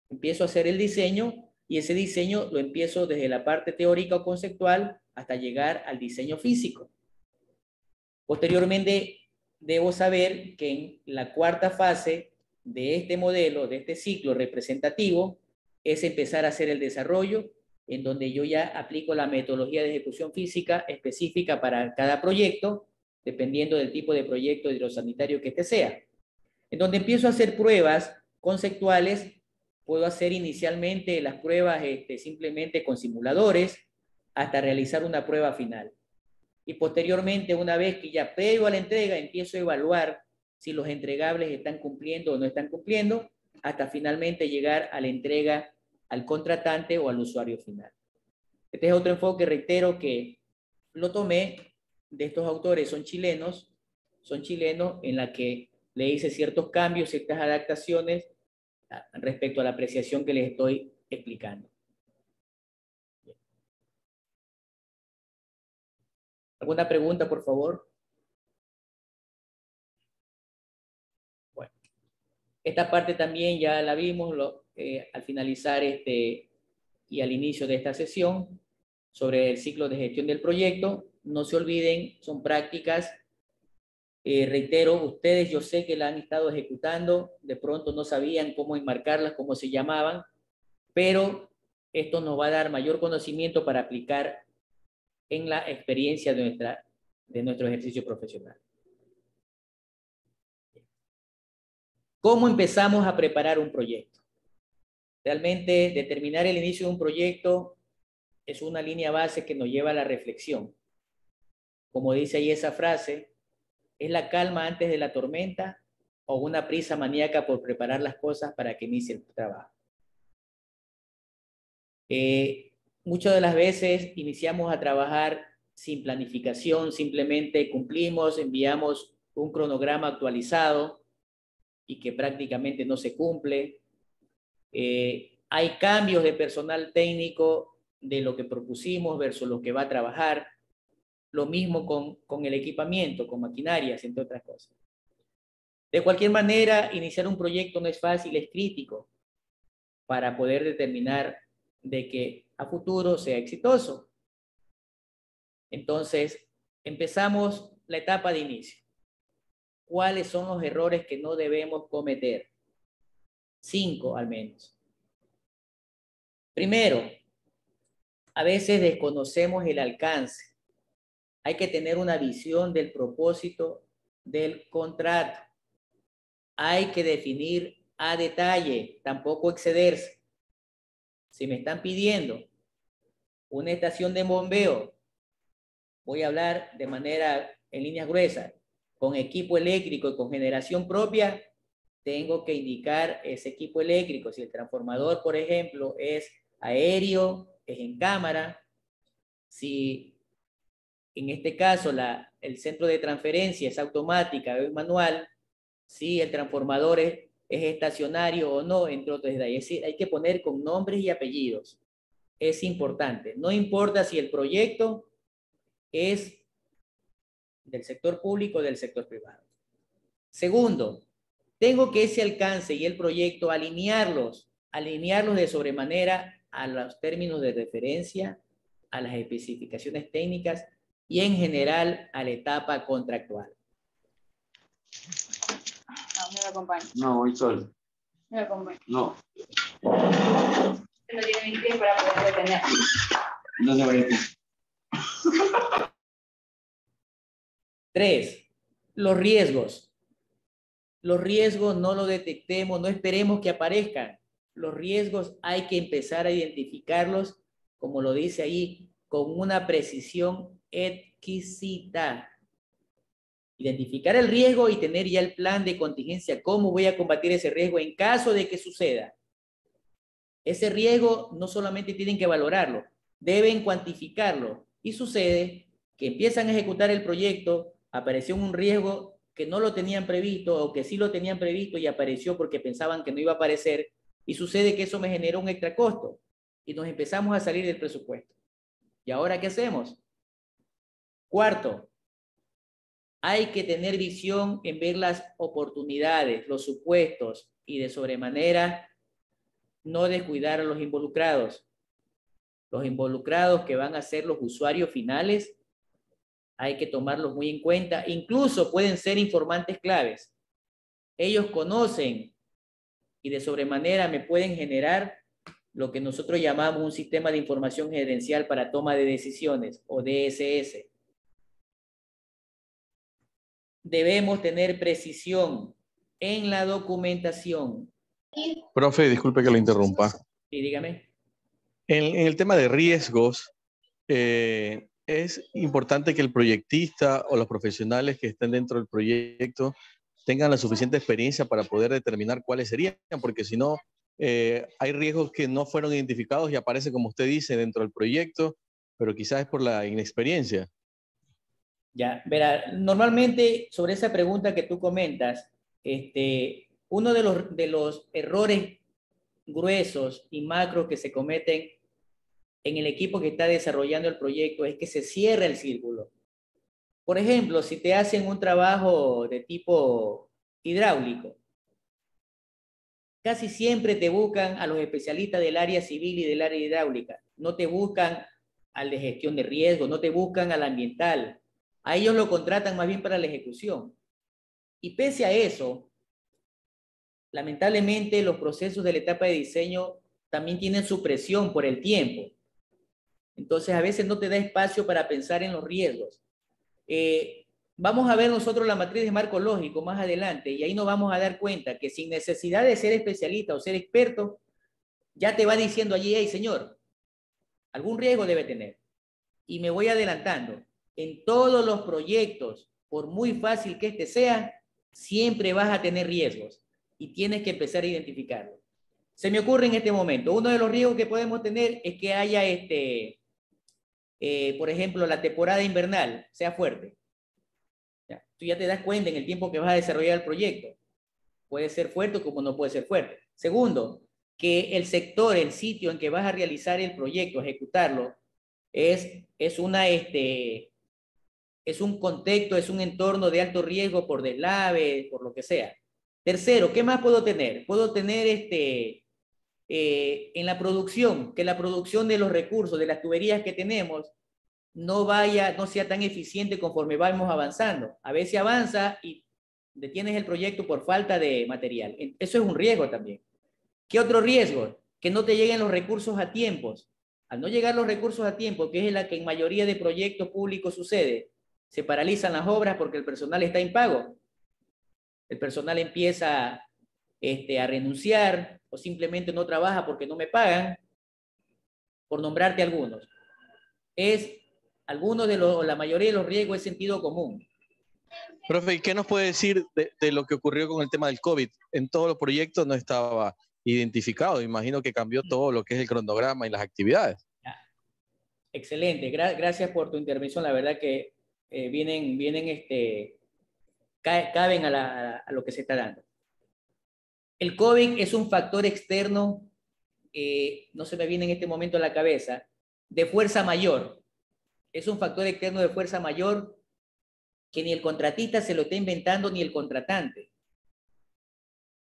Speaker 1: Empiezo a hacer el diseño y ese diseño lo empiezo desde la parte teórica o conceptual hasta llegar al diseño físico. Posteriormente, debo saber que en la cuarta fase de este modelo, de este ciclo representativo, es empezar a hacer el desarrollo, en donde yo ya aplico la metodología de ejecución física específica para cada proyecto, dependiendo del tipo de proyecto hidrosanitario que este sea. En donde empiezo a hacer pruebas conceptuales, puedo hacer inicialmente las pruebas simplemente con simuladores, hasta realizar una prueba final. Y posteriormente, una vez que ya previo a la entrega, empiezo a evaluar si los entregables están cumpliendo o no están cumpliendo, hasta finalmente llegar a la entrega al contratante o al usuario final. Este es otro enfoque, reitero, que lo tomé de estos autores, son chilenos en la que le hice ciertos cambios, ciertas adaptaciones respecto a la apreciación que les estoy explicando. ¿Alguna pregunta, por favor? Bueno, esta parte también ya la vimos al finalizar y al inicio de esta sesión sobre el ciclo de gestión del proyecto. No se olviden, son prácticas. Reitero, ustedes yo sé que la han estado ejecutando, de pronto no sabían cómo enmarcarlas, cómo se llamaban, pero esto nos va a dar mayor conocimiento para aplicar en la experiencia de nuestro ejercicio profesional. ¿Cómo empezamos a preparar un proyecto? Realmente determinar el inicio de un proyecto es una línea base que nos lleva a la reflexión. Como dice ahí esa frase, ¿es la calma antes de la tormenta o una prisa maníaca por preparar las cosas para que inicie el trabajo? Muchas de las veces iniciamos a trabajar sin planificación, simplemente cumplimos, enviamos un cronograma actualizado y que prácticamente no se cumple. Hay cambios de personal técnico de lo que propusimos versus lo que va a trabajar. Lo mismo con el equipamiento, con maquinarias, entre otras cosas. De cualquier manera, iniciar un proyecto no es fácil, es crítico para poder determinar de que a futuro sea exitoso. Entonces, empezamos la etapa de inicio. ¿Cuáles son los errores que no debemos cometer? 5 al menos. Primero, a veces desconocemos el alcance. Hay que tener una visión del propósito del contrato. Hay que definir a detalle, tampoco excederse. Si me están pidiendo una estación de bombeo, voy a hablar de manera en líneas gruesas, con equipo eléctrico y con generación propia, tengo que indicar ese equipo eléctrico. Si el transformador, por ejemplo, es aéreo, es en cámara. Si en este caso el centro de transferencia es automática o es manual, si el transformador es estacionario o no, entre otros detalles. Es decir, hay que poner con nombres y apellidos. Es importante. No importa si el proyecto es del sector público o del sector privado. Segundo, tengo que ese alcance y el proyecto alinearlos de sobremanera a los términos de referencia, a las especificaciones técnicas y en general a la etapa contractual.
Speaker 3: No, me lo acompaño.
Speaker 2: No, voy solo.
Speaker 3: Me lo acompaño.
Speaker 2: No.
Speaker 3: Usted no tiene inglés para poder detener.
Speaker 2: No se vaya.
Speaker 1: 3. Los riesgos. Los riesgos no los detectemos, no esperemos que aparezcan. Los riesgos hay que empezar a identificarlos, como lo dice ahí, con una precisión exquisita. Identificar el riesgo y tener ya el plan de contingencia. ¿Cómo voy a combatir ese riesgo en caso de que suceda? Ese riesgo no solamente tienen que valorarlo, deben cuantificarlo. Y sucede que empiezan a ejecutar el proyecto, apareció un riesgo que no lo tenían previsto o que sí lo tenían previsto y apareció porque pensaban que no iba a aparecer, y sucede que eso me generó un extra costo y nos empezamos a salir del presupuesto. ¿Y ahora qué hacemos? Cuarto, hay que tener visión en ver las oportunidades, los supuestos y de sobremanera no descuidar a los involucrados. Los involucrados que van a ser los usuarios finales, hay que tomarlos muy en cuenta. Incluso pueden ser informantes claves. Ellos conocen y de sobremanera me pueden generar lo que nosotros llamamos un sistema de información gerencial para toma de decisiones o DSS. Debemos tener precisión en la documentación.
Speaker 4: Profe, disculpe que lo interrumpa.
Speaker 1: Y dígame.
Speaker 4: En el tema de riesgos, es importante que el proyectista o los profesionales que estén dentro del proyecto tengan la suficiente experiencia para poder determinar cuáles serían, porque si no, hay riesgos que no fueron identificados y aparece, como usted dice, dentro del proyecto, pero quizás es por la inexperiencia.
Speaker 1: Ya, verá, normalmente sobre esa pregunta que tú comentas, uno de los errores gruesos y macros que se cometen en el equipo que está desarrollando el proyecto es que se cierra el círculo. Por ejemplo, si te hacen un trabajo de tipo hidráulico, casi siempre te buscan a los especialistas del área civil y del área hidráulica. No te buscan al de gestión de riesgo, no te buscan al ambiental. A ellos lo contratan más bien para la ejecución. Y pese a eso, lamentablemente los procesos de la etapa de diseño también tienen su presión por el tiempo. Entonces a veces no te da espacio para pensar en los riesgos. Vamos a ver nosotros la matriz de marco lógico más adelante y ahí nos vamos a dar cuenta que sin necesidad de ser especialista o ser experto, ya te va diciendo allí, hey señor, algún riesgo debe tener. Y me voy adelantando. En todos los proyectos, por muy fácil que este sea, siempre vas a tener riesgos y tienes que empezar a identificarlos. Se me ocurre en este momento, uno de los riesgos que podemos tener es que haya, por ejemplo, la temporada invernal sea fuerte. ¿Ya? Tú ya te das cuenta en el tiempo que vas a desarrollar el proyecto. Puede ser fuerte como no puede ser fuerte. Segundo, que el sector, el sitio en que vas a realizar el proyecto, ejecutarlo, es un contexto, es un entorno de alto riesgo por deslave, por lo que sea. Tercero, ¿qué más puedo tener? Puedo tener en la producción, que la producción de los recursos, de las tuberías que tenemos, no sea tan eficiente conforme vamos avanzando. A veces avanza y detienes el proyecto por falta de material. Eso es un riesgo también. ¿Qué otro riesgo? Que no te lleguen los recursos a tiempos. Al no llegar los recursos a tiempo, que es la que en mayoría de proyectos públicos sucede, se paralizan las obras porque el personal está impago. El personal empieza a renunciar o simplemente no trabaja porque no me pagan, por nombrarte algunos. La mayoría de los riesgos es sentido común.
Speaker 4: Profe, ¿y qué nos puede decir de lo que ocurrió con el tema del COVID? En todos los proyectos no estaba identificado. Imagino que cambió todo lo que es el cronograma y las actividades.
Speaker 1: Excelente, gracias por tu intervención. La verdad que caben a lo que se está dando. El COVID es un factor externo, no se me viene en este momento a la cabeza, de fuerza mayor. Es un factor externo de fuerza mayor que ni el contratista se lo está inventando ni el contratante.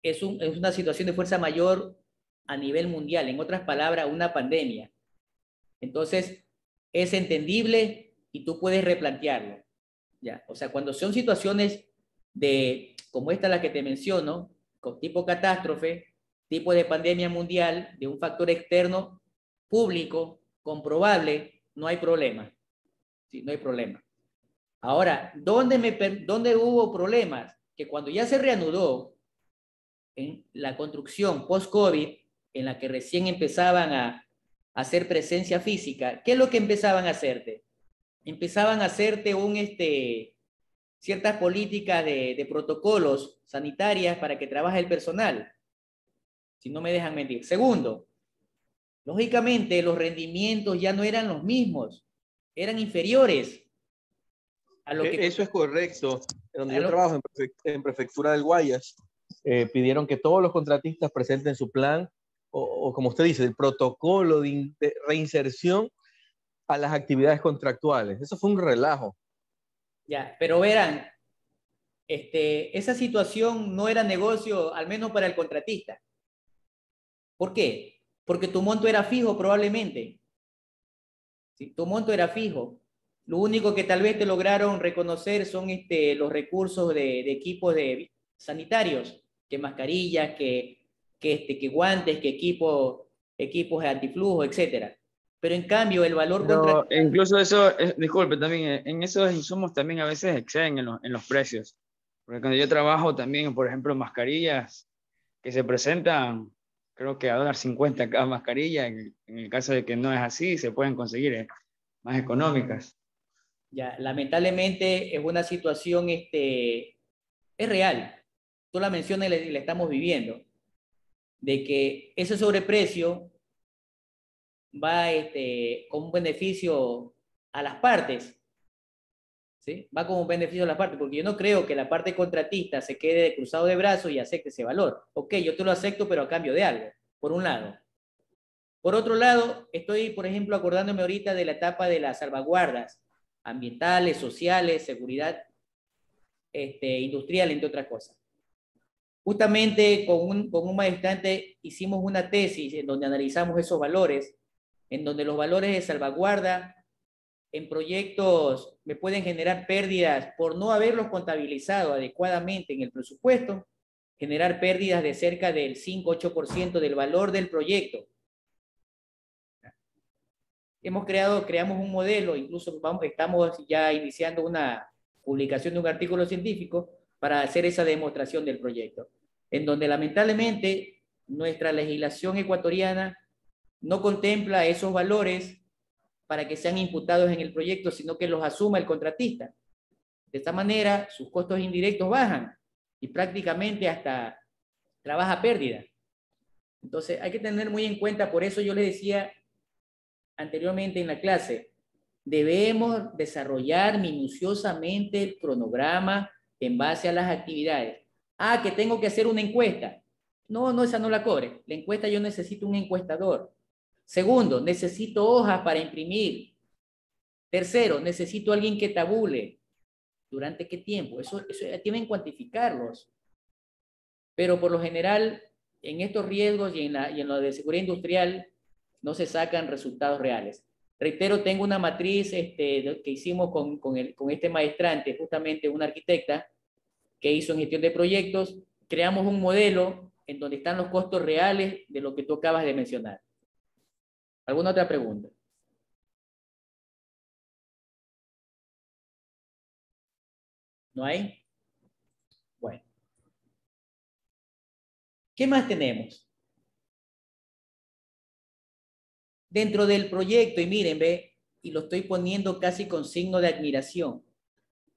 Speaker 1: Es una situación de fuerza mayor a nivel mundial, en otras palabras, una pandemia. Entonces, es entendible y tú puedes replantearlo. ¿Ya? O sea, cuando son situaciones como esta la que te menciono, con tipo catástrofe, tipo de pandemia mundial, de un factor externo público, comprobable, no hay problema. Sí, no hay problema. Ahora, ¿dónde hubo problemas? Que cuando ya se reanudó en la construcción post-COVID, en la que recién empezaban a hacer presencia física, ¿qué es lo que empezaban a hacerte? Empezaban a hacerte ciertas políticas de protocolos sanitarias para que trabaje el personal, si no me dejan mentir. Segundo, lógicamente los rendimientos ya no eran los mismos, eran inferiores a lo que...
Speaker 4: Eso es correcto. Donde
Speaker 1: a
Speaker 4: yo
Speaker 1: lo-
Speaker 4: trabajo, en Prefectura del Guayas, pidieron que todos los contratistas presenten su plan o como usted dice, el protocolo de reinserción a las actividades contractuales. Eso fue un relajo.
Speaker 1: Ya, pero verán, esa situación no era negocio, al menos para el contratista. ¿Por qué? Porque tu monto era fijo probablemente. ¿Sí? Tu monto era fijo. Lo único que tal vez te lograron reconocer son los recursos de equipos sanitarios, que mascarillas, que guantes, que equipos de antiflujo, etcétera. Pero en cambio el valor
Speaker 5: Pero
Speaker 1: contractual...
Speaker 5: incluso eso, disculpe, también en esos insumos también a veces exceden en los precios. Porque cuando yo trabajo también, por ejemplo, mascarillas que se presentan, creo que a $1.50 cada mascarilla, en el caso de que no es así, se pueden conseguir más económicas.
Speaker 1: Ya, lamentablemente es una situación, es real. Tú la mencionas y la estamos viviendo, de que ese sobreprecio va con un beneficio a las partes, ¿sí? Va como un beneficio a las partes, porque yo no creo que la parte contratista se quede cruzado de brazos y acepte ese valor. Ok, yo te lo acepto, pero a cambio de algo, por un lado. Por otro lado, estoy, por ejemplo, acordándome ahorita de la etapa de las salvaguardas ambientales, sociales, seguridad industrial, entre otras cosas. Justamente con un maestrante hicimos una tesis en donde analizamos esos valores, en donde los valores de salvaguarda en proyectos me pueden generar pérdidas por no haberlos contabilizado adecuadamente en el presupuesto, generar pérdidas de cerca del 5-8% del valor del proyecto. Creamos un modelo, incluso estamos ya iniciando una publicación de un artículo científico para hacer esa demostración del proyecto, en donde lamentablemente nuestra legislación ecuatoriana no contempla esos valores para que sean imputados en el proyecto, sino que los asuma el contratista. De esta manera, sus costos indirectos bajan y prácticamente hasta trabaja a pérdida. Entonces, hay que tener muy en cuenta, por eso yo les decía anteriormente en la clase, debemos desarrollar minuciosamente el cronograma en base a las actividades. Ah, que tengo que hacer una encuesta. No, esa no la cobre. La encuesta yo necesito un encuestador. Segundo, necesito hojas para imprimir. Tercero, necesito alguien que tabule. ¿Durante qué tiempo? Eso tienen que cuantificarlos. Pero por lo general, en estos riesgos y en lo de seguridad industrial, no se sacan resultados reales. Reitero, tengo una matriz que hicimos con este maestrante, justamente una arquitecta que hizo en gestión de proyectos. Creamos un modelo en donde están los costos reales de lo que tú acabas de mencionar. ¿Alguna otra pregunta? ¿No hay? Bueno. ¿Qué más tenemos? Dentro del proyecto, y miren, ve, y lo estoy poniendo casi con signo de admiración,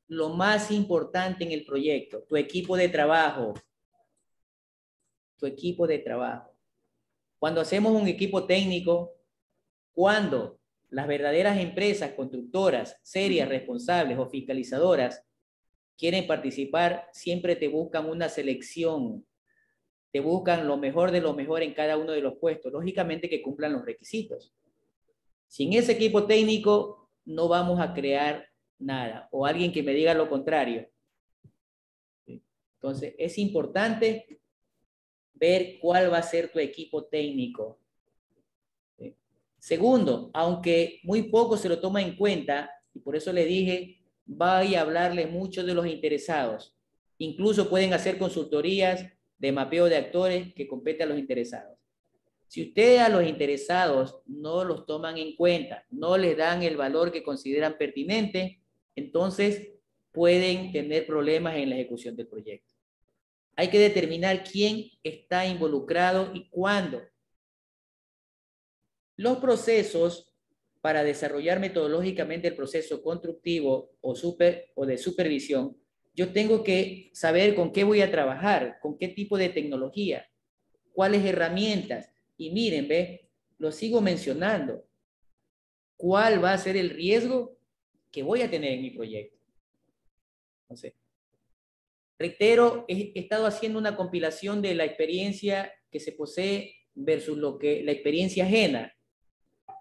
Speaker 1: lo más importante en el proyecto, tu equipo de trabajo. Tu equipo de trabajo. Cuando hacemos un equipo técnico, cuando las verdaderas empresas constructoras, serias, responsables o fiscalizadoras quieren participar, siempre te buscan una selección, te buscan lo mejor de lo mejor en cada uno de los puestos, lógicamente que cumplan los requisitos. Sin ese equipo técnico no vamos a crear nada, o alguien que me diga lo contrario. Entonces, es importante ver cuál va a ser tu equipo técnico. Segundo, aunque muy poco se lo toma en cuenta, y por eso le dije, vaya a hablarle mucho de los interesados. Incluso pueden hacer consultorías de mapeo de actores que compete a los interesados. Si ustedes a los interesados no los toman en cuenta, no les dan el valor que consideran pertinente, entonces pueden tener problemas en la ejecución del proyecto. Hay que determinar quién está involucrado y cuándo. Los procesos para desarrollar metodológicamente el proceso constructivo o de supervisión, yo tengo que saber con qué voy a trabajar, con qué tipo de tecnología, cuáles herramientas. Y miren, ve, lo sigo mencionando. ¿Cuál va a ser el riesgo que voy a tener en mi proyecto? Entonces, reitero, he estado haciendo una compilación de la experiencia que se posee versus la experiencia ajena,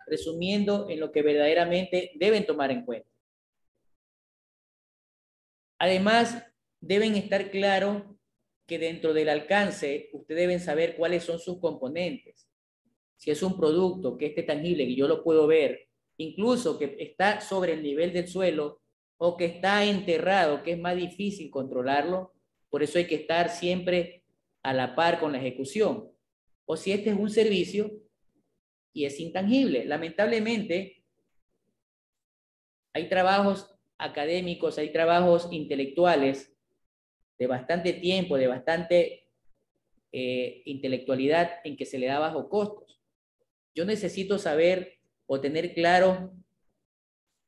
Speaker 1: resumiendo en lo que verdaderamente deben tomar en cuenta. Además, deben estar claros que dentro del alcance, ustedes deben saber cuáles son sus componentes. Si es un producto que esté tangible, que yo lo puedo ver, incluso que está sobre el nivel del suelo o que está enterrado, que es más difícil controlarlo, por eso hay que estar siempre a la par con la ejecución. O si este es un servicio y es intangible. Lamentablemente, hay trabajos académicos, hay trabajos intelectuales de bastante tiempo, de bastante intelectualidad en que se le da bajo costos. Yo necesito saber o tener claro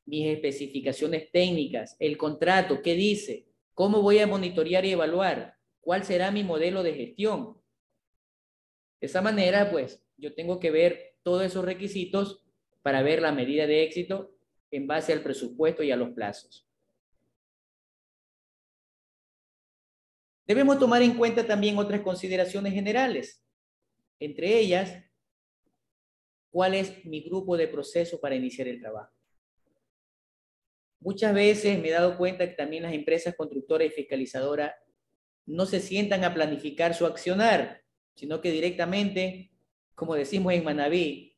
Speaker 1: mis especificaciones técnicas, el contrato, qué dice, cómo voy a monitorear y evaluar, cuál será mi modelo de gestión. De esa manera, pues, yo tengo que ver todos esos requisitos para ver la medida de éxito en base al presupuesto y a los plazos. Debemos tomar en cuenta también otras consideraciones generales, entre ellas, ¿cuál es mi grupo de proceso para iniciar el trabajo? Muchas veces me he dado cuenta que también las empresas constructoras y fiscalizadoras no se sientan a planificar su accionar, sino que directamente, como decimos en Manabí,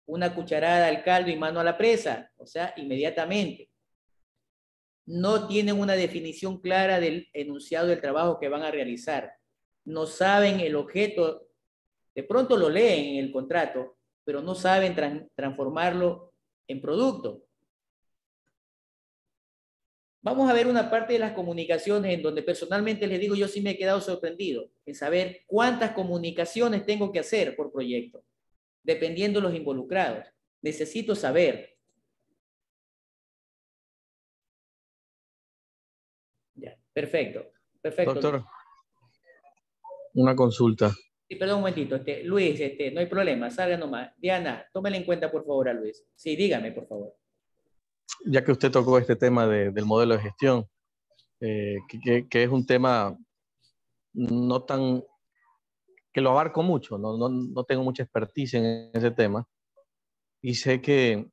Speaker 1: una cucharada al caldo y mano a la presa, o sea, inmediatamente. No tienen una definición clara del enunciado del trabajo que van a realizar. No saben el objeto, de pronto lo leen en el contrato, pero no saben transformarlo en producto. Vamos a ver una parte de las comunicaciones en donde personalmente les digo, yo sí me he quedado sorprendido en saber cuántas comunicaciones tengo que hacer por proyecto, dependiendo de los involucrados. Necesito saber. Ya, perfecto, perfecto.
Speaker 4: Doctor, una consulta.
Speaker 1: Sí, perdón un momentito, Luis, no hay problema, salga nomás. Diana, tómale en cuenta por favor a Luis. Sí, dígame por favor.
Speaker 4: Ya que usted tocó este tema del modelo de gestión, que es un tema no tan, que lo abarco mucho, no tengo mucha expertise en ese tema, y sé que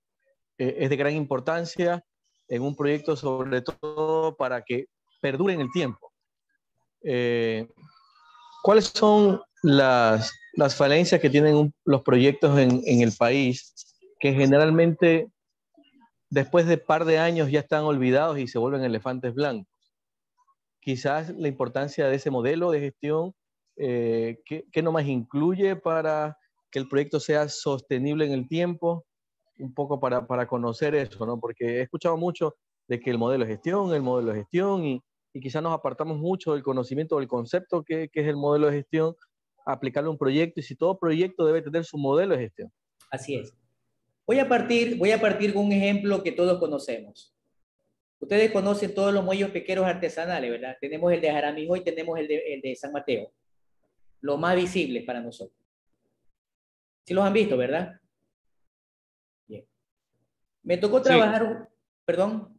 Speaker 4: es de gran importancia en un proyecto, sobre todo para que perdure en el tiempo. ¿Cuáles son las falencias que tienen los proyectos en el país que generalmente después de un par de años ya están olvidados y se vuelven elefantes blancos? Quizás la importancia de ese modelo de gestión, ¿qué nomás incluye para que el proyecto sea sostenible en el tiempo? Un poco para conocer eso, ¿no? Porque he escuchado mucho de que el modelo de gestión, y quizás nos apartamos mucho del conocimiento del concepto que es el modelo de gestión, aplicarlo a un proyecto, y si todo proyecto debe tener su modelo de gestión.
Speaker 1: Así es. Voy a partir con un ejemplo que todos conocemos. Ustedes conocen todos los muelles pesqueros artesanales, ¿verdad? Tenemos el de Jaramillo y tenemos el de San Mateo. Los más visibles para nosotros. Sí los han visto, ¿verdad? Bien. Me tocó trabajar, sí. ¿Perdón?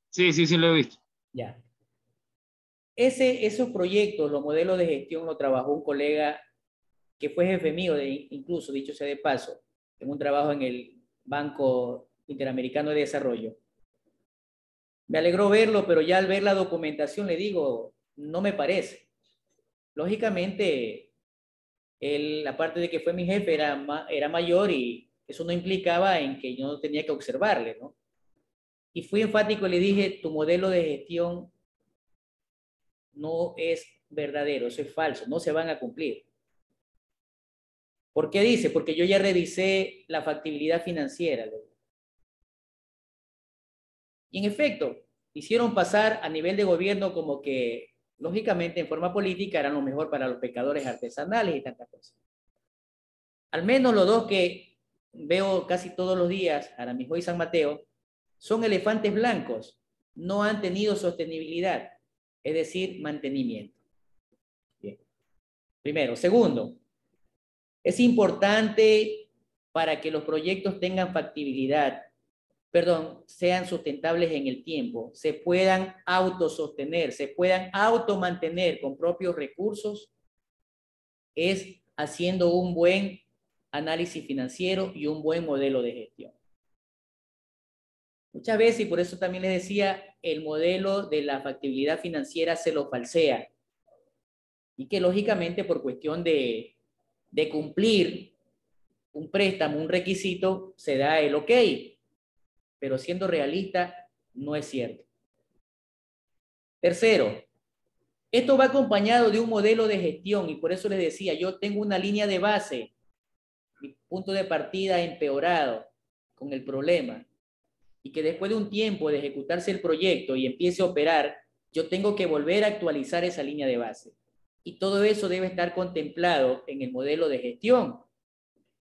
Speaker 5: Sí, lo he visto.
Speaker 1: Ya. Esos proyectos, los modelos de gestión, lo trabajó un colega que fue jefe mío, incluso, dicho sea de paso, en un trabajo en el Banco Interamericano de Desarrollo. Me alegró verlo, pero ya al ver la documentación le digo, no me parece. Lógicamente, aparte de que fue mi jefe, era mayor y eso no implicaba en que yo no tenía que observarle, ¿no? Y fui enfático y le dije, tu modelo de gestión no es verdadero, eso es falso, no se van a cumplir. ¿Por qué dice? Porque yo ya revisé la factibilidad financiera. Y en efecto, hicieron pasar a nivel de gobierno como que, lógicamente, en forma política, eran lo mejor para los pescadores artesanales y tantas cosas. Al menos los dos que veo casi todos los días, Jaramillo y San Mateo, son elefantes blancos. No han tenido sostenibilidad, es decir, mantenimiento. Bien. Primero. Segundo, Es importante para que los proyectos tengan factibilidad, sean sustentables en el tiempo, se puedan autosostener, se puedan automantener con propios recursos, es haciendo un buen análisis financiero y un buen modelo de gestión. Muchas veces, y por eso también les decía, el modelo de la factibilidad financiera se lo falsea. Y que lógicamente por cuestión de cumplir un préstamo, un requisito, se da el ok. Pero siendo realista, no es cierto. Tercero, esto va acompañado de un modelo de gestión y por eso les decía, yo tengo una línea de base, mi punto de partida empeorado con el problema y que después de un tiempo de ejecutarse el proyecto y empiece a operar, yo tengo que volver a actualizar esa línea de base. Y todo eso debe estar contemplado en el modelo de gestión.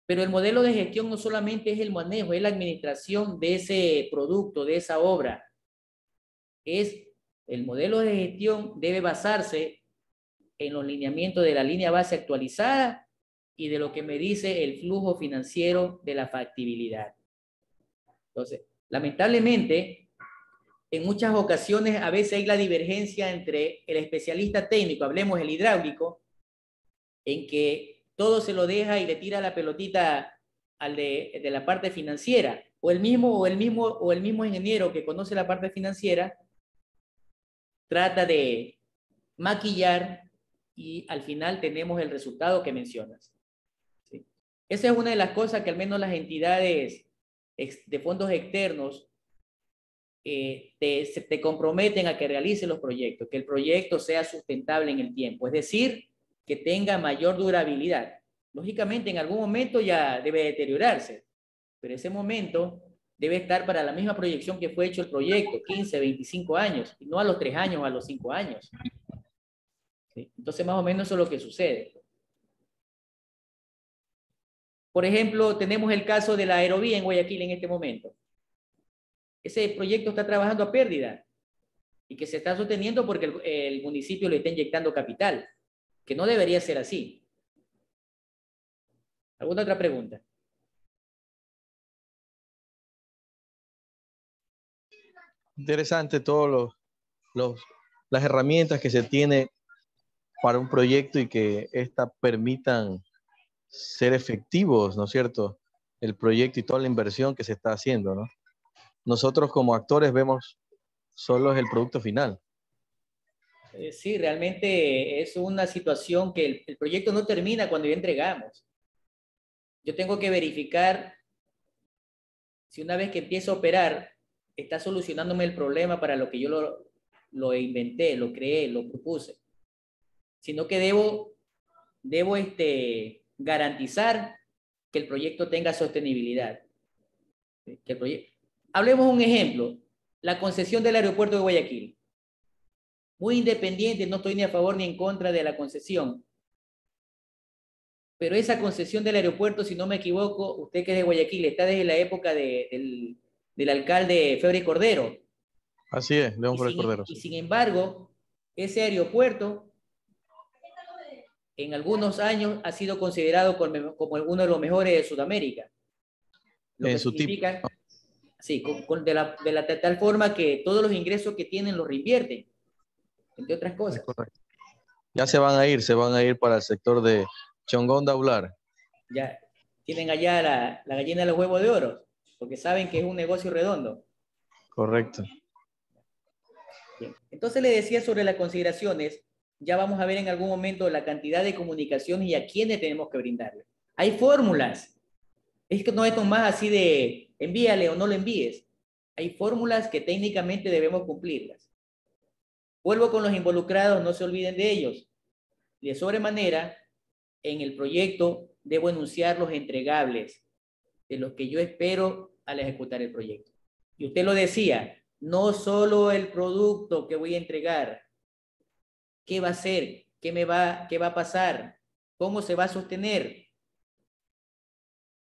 Speaker 1: Pero el modelo de gestión no solamente es el manejo, es la administración de ese producto, de esa obra. El modelo de gestión debe basarse en los lineamientos de la línea base actualizada y de lo que me dice el flujo financiero de la factibilidad. Entonces, lamentablemente, en muchas ocasiones a veces hay la divergencia entre el especialista técnico, hablemos el hidráulico, en que todo se lo deja y le tira la pelotita al de la parte financiera, o el mismo ingeniero que conoce la parte financiera trata de maquillar y al final tenemos el resultado que mencionas. ¿Sí? Esa es una de las cosas que al menos las entidades de fondos externos te comprometen a que realices los proyectos, que el proyecto sea sustentable en el tiempo, es decir, que tenga mayor durabilidad. Lógicamente, en algún momento ya debe deteriorarse, pero ese momento debe estar para la misma proyección que fue hecho el proyecto, 15, 25 años, y no a los 3 años o a los 5 años. ¿Sí? Entonces, más o menos eso es lo que sucede. Por ejemplo, tenemos el caso de la aerovía en Guayaquil en este momento. Ese proyecto está trabajando a pérdida y que se está sosteniendo porque el municipio le está inyectando capital, que no debería ser así. ¿Alguna otra pregunta?
Speaker 4: Interesante todas las herramientas que se tiene para un proyecto y que éstas permitan ser efectivos, ¿no es cierto? El proyecto y toda la inversión que se está haciendo, ¿no? Nosotros como actores vemos solo el producto final.
Speaker 1: Sí, realmente es una situación que el proyecto no termina cuando ya entregamos. Yo tengo que verificar si una vez que empiezo a operar está solucionándome el problema para lo que yo lo inventé, lo creé, lo propuse. Sino que debo garantizar que el proyecto tenga sostenibilidad. Hablemos un ejemplo, la concesión del aeropuerto de Guayaquil. Muy independiente, no estoy ni a favor ni en contra de la concesión. Pero esa concesión del aeropuerto, si no me equivoco, usted que es de Guayaquil, está desde la época del alcalde Febres Cordero.
Speaker 4: Así es, León Febres Cordero.
Speaker 1: Y sin embargo, ese aeropuerto en algunos años ha sido considerado como uno de los mejores de Sudamérica. Lo que significa, sí, de tal forma que todos los ingresos que tienen los reinvierten, entre otras cosas.
Speaker 4: Ya se van a ir para el sector de Chongón Daular.
Speaker 1: Ya tienen allá la gallina de los huevos de oro, porque saben que es un negocio redondo.
Speaker 4: Correcto.
Speaker 1: Bien. Entonces le decía sobre las consideraciones, ya vamos a ver en algún momento la cantidad de comunicaciones y a quiénes tenemos que brindarle. Hay fórmulas. Es que no es más así de envíale o no lo envíes. Hay fórmulas que técnicamente debemos cumplirlas. Vuelvo con los involucrados, no se olviden de ellos. De sobremanera, en el proyecto debo enunciar los entregables de los que yo espero al ejecutar el proyecto. Y usted lo decía, no solo el producto que voy a entregar, qué va a ser, qué va a pasar, cómo se va a sostener.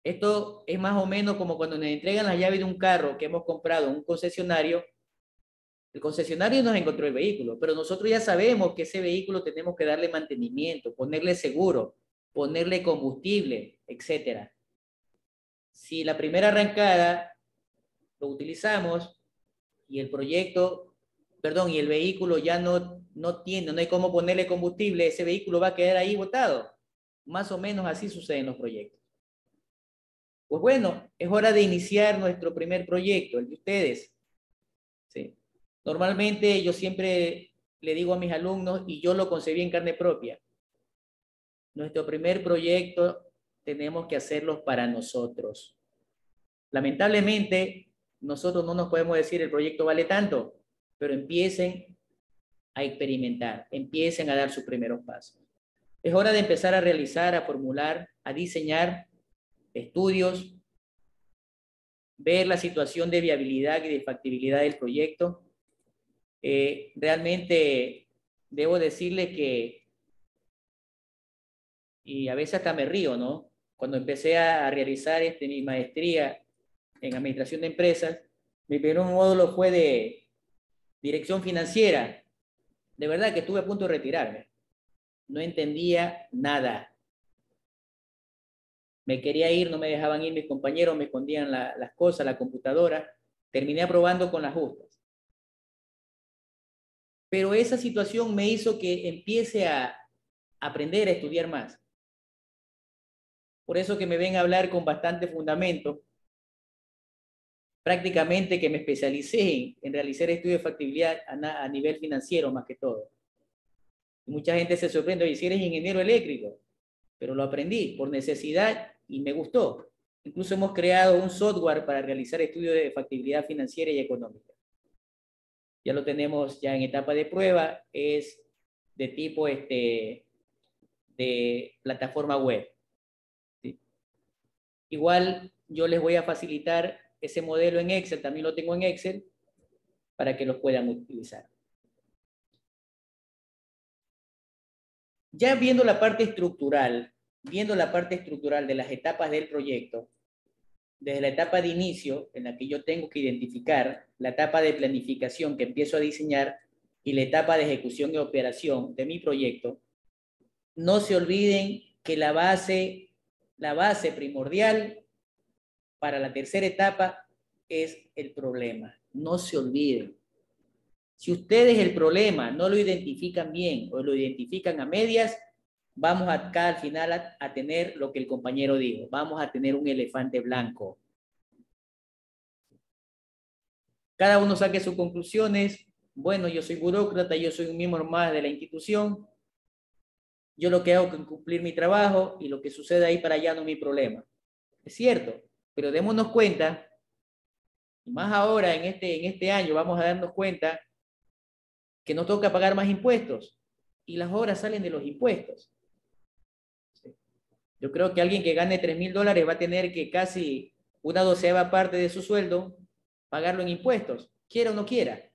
Speaker 1: Esto es más o menos como cuando nos entregan las llaves de un carro que hemos comprado en un concesionario. El concesionario nos encontró el vehículo, pero nosotros ya sabemos que ese vehículo tenemos que darle mantenimiento, ponerle seguro, ponerle combustible, etcétera. Si la primera arrancada lo utilizamos y el proyecto, perdón, y el vehículo ya no hay cómo ponerle combustible, ese vehículo va a quedar ahí botado. Más o menos así sucede en los proyectos. Pues bueno, es hora de iniciar nuestro primer proyecto, el de ustedes. ¿Sí? Normalmente yo siempre le digo a mis alumnos, y yo lo concebí en carne propia, nuestro primer proyecto tenemos que hacerlo para nosotros. Lamentablemente, nosotros no nos podemos decir el proyecto vale tanto, pero empiecen a experimentar, empiecen a dar sus primeros pasos. Es hora de empezar a realizar, a formular, a diseñar estudios, ver la situación de viabilidad y de factibilidad del proyecto. Realmente debo decirle que, y a veces hasta me río, ¿no? Cuando empecé a realizar mi maestría en administración de empresas, mi primer módulo fue de dirección financiera. De verdad que estuve a punto de retirarme. No entendía nada. Me quería ir, no me dejaban ir mis compañeros, me escondían las cosas, la computadora. Terminé aprobando con las justas. Pero esa situación me hizo que empiece a aprender a estudiar más. Por eso que me ven a hablar con bastante fundamento. Prácticamente que me especialicé en realizar estudios de factibilidad a nivel financiero más que todo. Y mucha gente se sorprende, oye, si eres ingeniero eléctrico, pero lo aprendí por necesidad y me gustó. Incluso hemos creado un software para realizar estudios de factibilidad financiera y económica. Ya lo tenemos ya en etapa de prueba, es de tipo de plataforma web. ¿Sí? Igual yo les voy a facilitar ese modelo en Excel, también lo tengo en Excel, para que los puedan utilizar. Ya viendo la parte estructural de las etapas del proyecto, desde la etapa de inicio, en la que yo tengo que identificar la etapa de planificación que empiezo a diseñar y la etapa de ejecución y operación de mi proyecto, no se olviden que la base primordial para la tercera etapa es el problema. No se olviden. Si ustedes el problema no lo identifican bien o lo identifican a medias, vamos acá al final a tener lo que el compañero dijo. Vamos a tener un elefante blanco. Cada uno saque sus conclusiones. Bueno, yo soy burócrata, yo soy un miembro más de la institución. Yo lo que hago es cumplir mi trabajo y lo que sucede ahí para allá no es mi problema. Es cierto, pero démonos cuenta, y más ahora en este año vamos a darnos cuenta que nos toca pagar más impuestos y las horas salen de los impuestos. Yo creo que alguien que gane $3,000 va a tener que casi una 12ª parte de su sueldo pagarlo en impuestos, quiera o no quiera.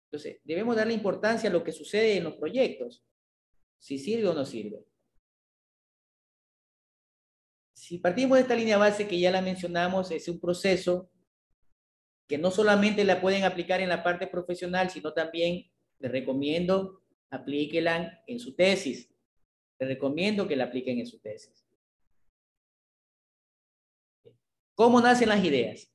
Speaker 1: Entonces, debemos darle importancia a lo que sucede en los proyectos, si sirve o no sirve. Si partimos de esta línea base que ya la mencionamos, es un proceso que no solamente la pueden aplicar en la parte profesional, sino también les recomiendo aplíquenla en su tesis. Les recomiendo que la apliquen en su tesis. ¿Cómo nacen las ideas?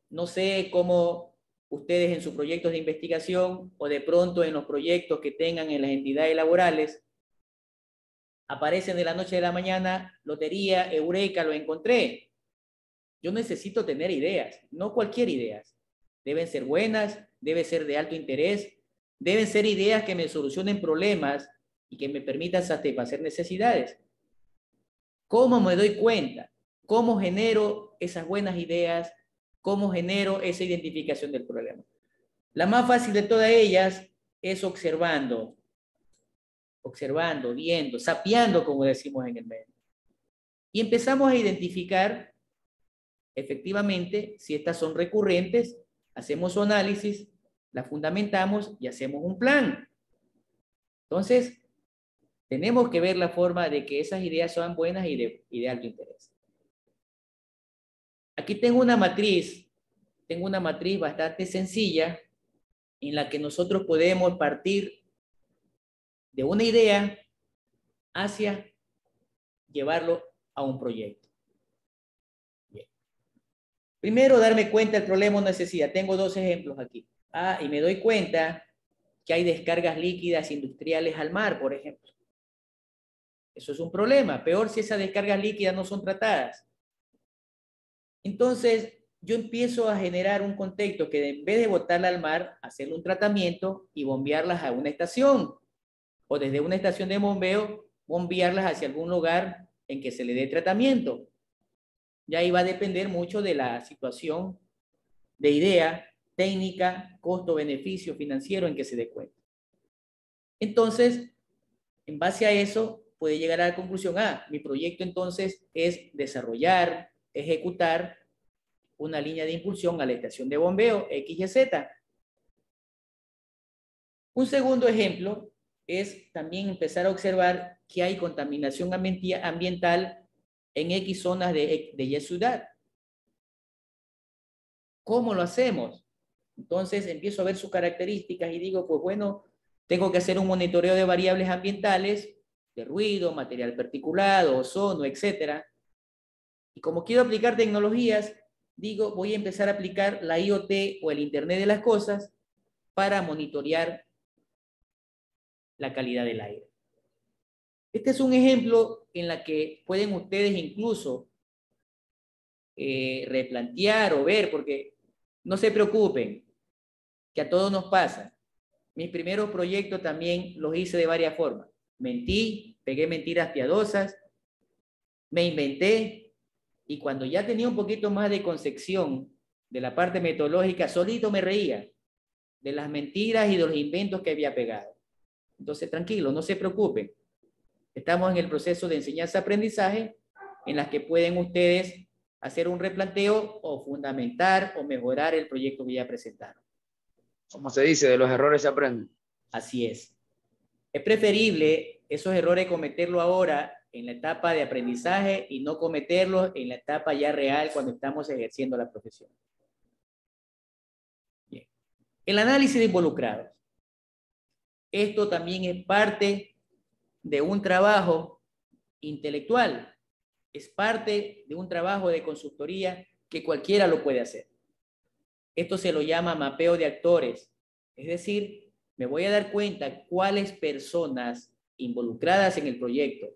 Speaker 1: No sé cómo ustedes en sus proyectos de investigación o de pronto en los proyectos que tengan en las entidades laborales aparecen de la noche a la mañana, lotería, eureka, lo encontré. Yo necesito tener ideas, no cualquier idea. Deben ser buenas, deben ser de alto interés, deben ser ideas que me solucionen problemas y que me permitan satisfacer necesidades. ¿Cómo me doy cuenta? ¿Cómo genero esas buenas ideas? ¿Cómo genero esa identificación del problema? La más fácil de todas ellas es observando, viendo, sapeando, como decimos en el medio. Y empezamos a identificar efectivamente si estas son recurrentes, hacemos su análisis, las fundamentamos y hacemos un plan. Entonces, tenemos que ver la forma de que esas ideas sean buenas y de alto interés. Aquí tengo una matriz bastante sencilla en la que nosotros podemos partir de una idea hacia llevarlo a un proyecto. Bien. Primero, darme cuenta del problema o necesidad. Tengo dos ejemplos aquí. Y me doy cuenta que hay descargas líquidas industriales al mar, por ejemplo. Eso es un problema. Peor si esas descargas líquidas no son tratadas. Entonces, yo empiezo a generar un contexto que en vez de botarla al mar, hacerle un tratamiento y bombearlas a una estación. O desde una estación de bombeo, bombearlas hacia algún lugar en que se le dé tratamiento. Ya ahí va a depender mucho de la situación de idea, técnica, costo-beneficio financiero en que se dé cuenta. Entonces, en base a eso, puede llegar a la conclusión, mi proyecto entonces es desarrollar, ejecutar una línea de impulsión a la estación de bombeo X y Z. Un segundo ejemplo es también empezar a observar que hay contaminación ambiental en X zonas de Y ciudad. ¿Cómo lo hacemos? Entonces empiezo a ver sus características y digo, pues bueno, tengo que hacer un monitoreo de variables ambientales, de ruido, material particulado, ozono, etc. Y como quiero aplicar tecnologías, digo, voy a empezar a aplicar la IoT o el Internet de las Cosas para monitorear la calidad del aire. Este es un ejemplo en la que pueden ustedes incluso replantear o ver, porque no se preocupen, que a todos nos pasa. Mis primeros proyectos también los hice de varias formas. Mentí, pegué mentiras piadosas, me inventé, y cuando ya tenía un poquito más de concepción de la parte metodológica, solito me reía de las mentiras y de los inventos que había pegado. Entonces, tranquilo, no se preocupen. Estamos en el proceso de enseñanza-aprendizaje en las que pueden ustedes hacer un replanteo o fundamentar o mejorar el proyecto que ya presentaron.
Speaker 5: Como se dice, de los errores se aprende.
Speaker 1: Así es. Es preferible esos errores cometerlo ahora en la etapa de aprendizaje y no cometerlos en la etapa ya real cuando estamos ejerciendo la profesión. Bien. El análisis de involucrados. Esto también es parte de un trabajo intelectual. Es parte de un trabajo de consultoría que cualquiera lo puede hacer. Esto se lo llama mapeo de actores. Es decir, me voy a dar cuenta cuáles personas involucradas en el proyecto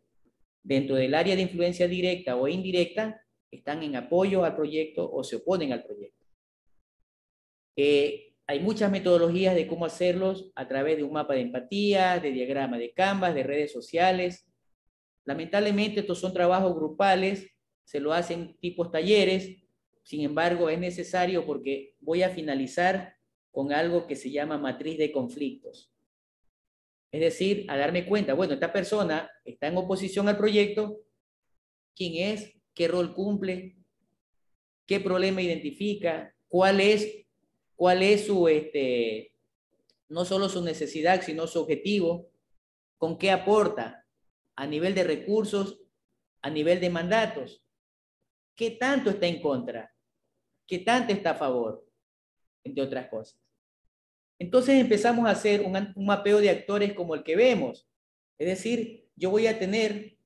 Speaker 1: dentro del área de influencia directa o indirecta están en apoyo al proyecto o se oponen al proyecto. Hay muchas metodologías de cómo hacerlos a través de un mapa de empatía, de diagrama de Canvas, de redes sociales. Lamentablemente estos son trabajos grupales, se lo hacen tipos talleres, sin embargo es necesario porque voy a finalizar con algo que se llama matriz de conflictos. Es decir, a darme cuenta, bueno, esta persona está en oposición al proyecto, ¿quién es? ¿Qué rol cumple? ¿Qué problema identifica? ¿Cuál es su, no solo su necesidad, sino su objetivo? ¿Con qué aporta? A nivel de recursos, a nivel de mandatos. ¿Qué tanto está en contra? ¿Qué tanto está a favor? Entre otras cosas. Entonces empezamos a hacer un mapeo de actores como el que vemos. Es decir, yo voy a tener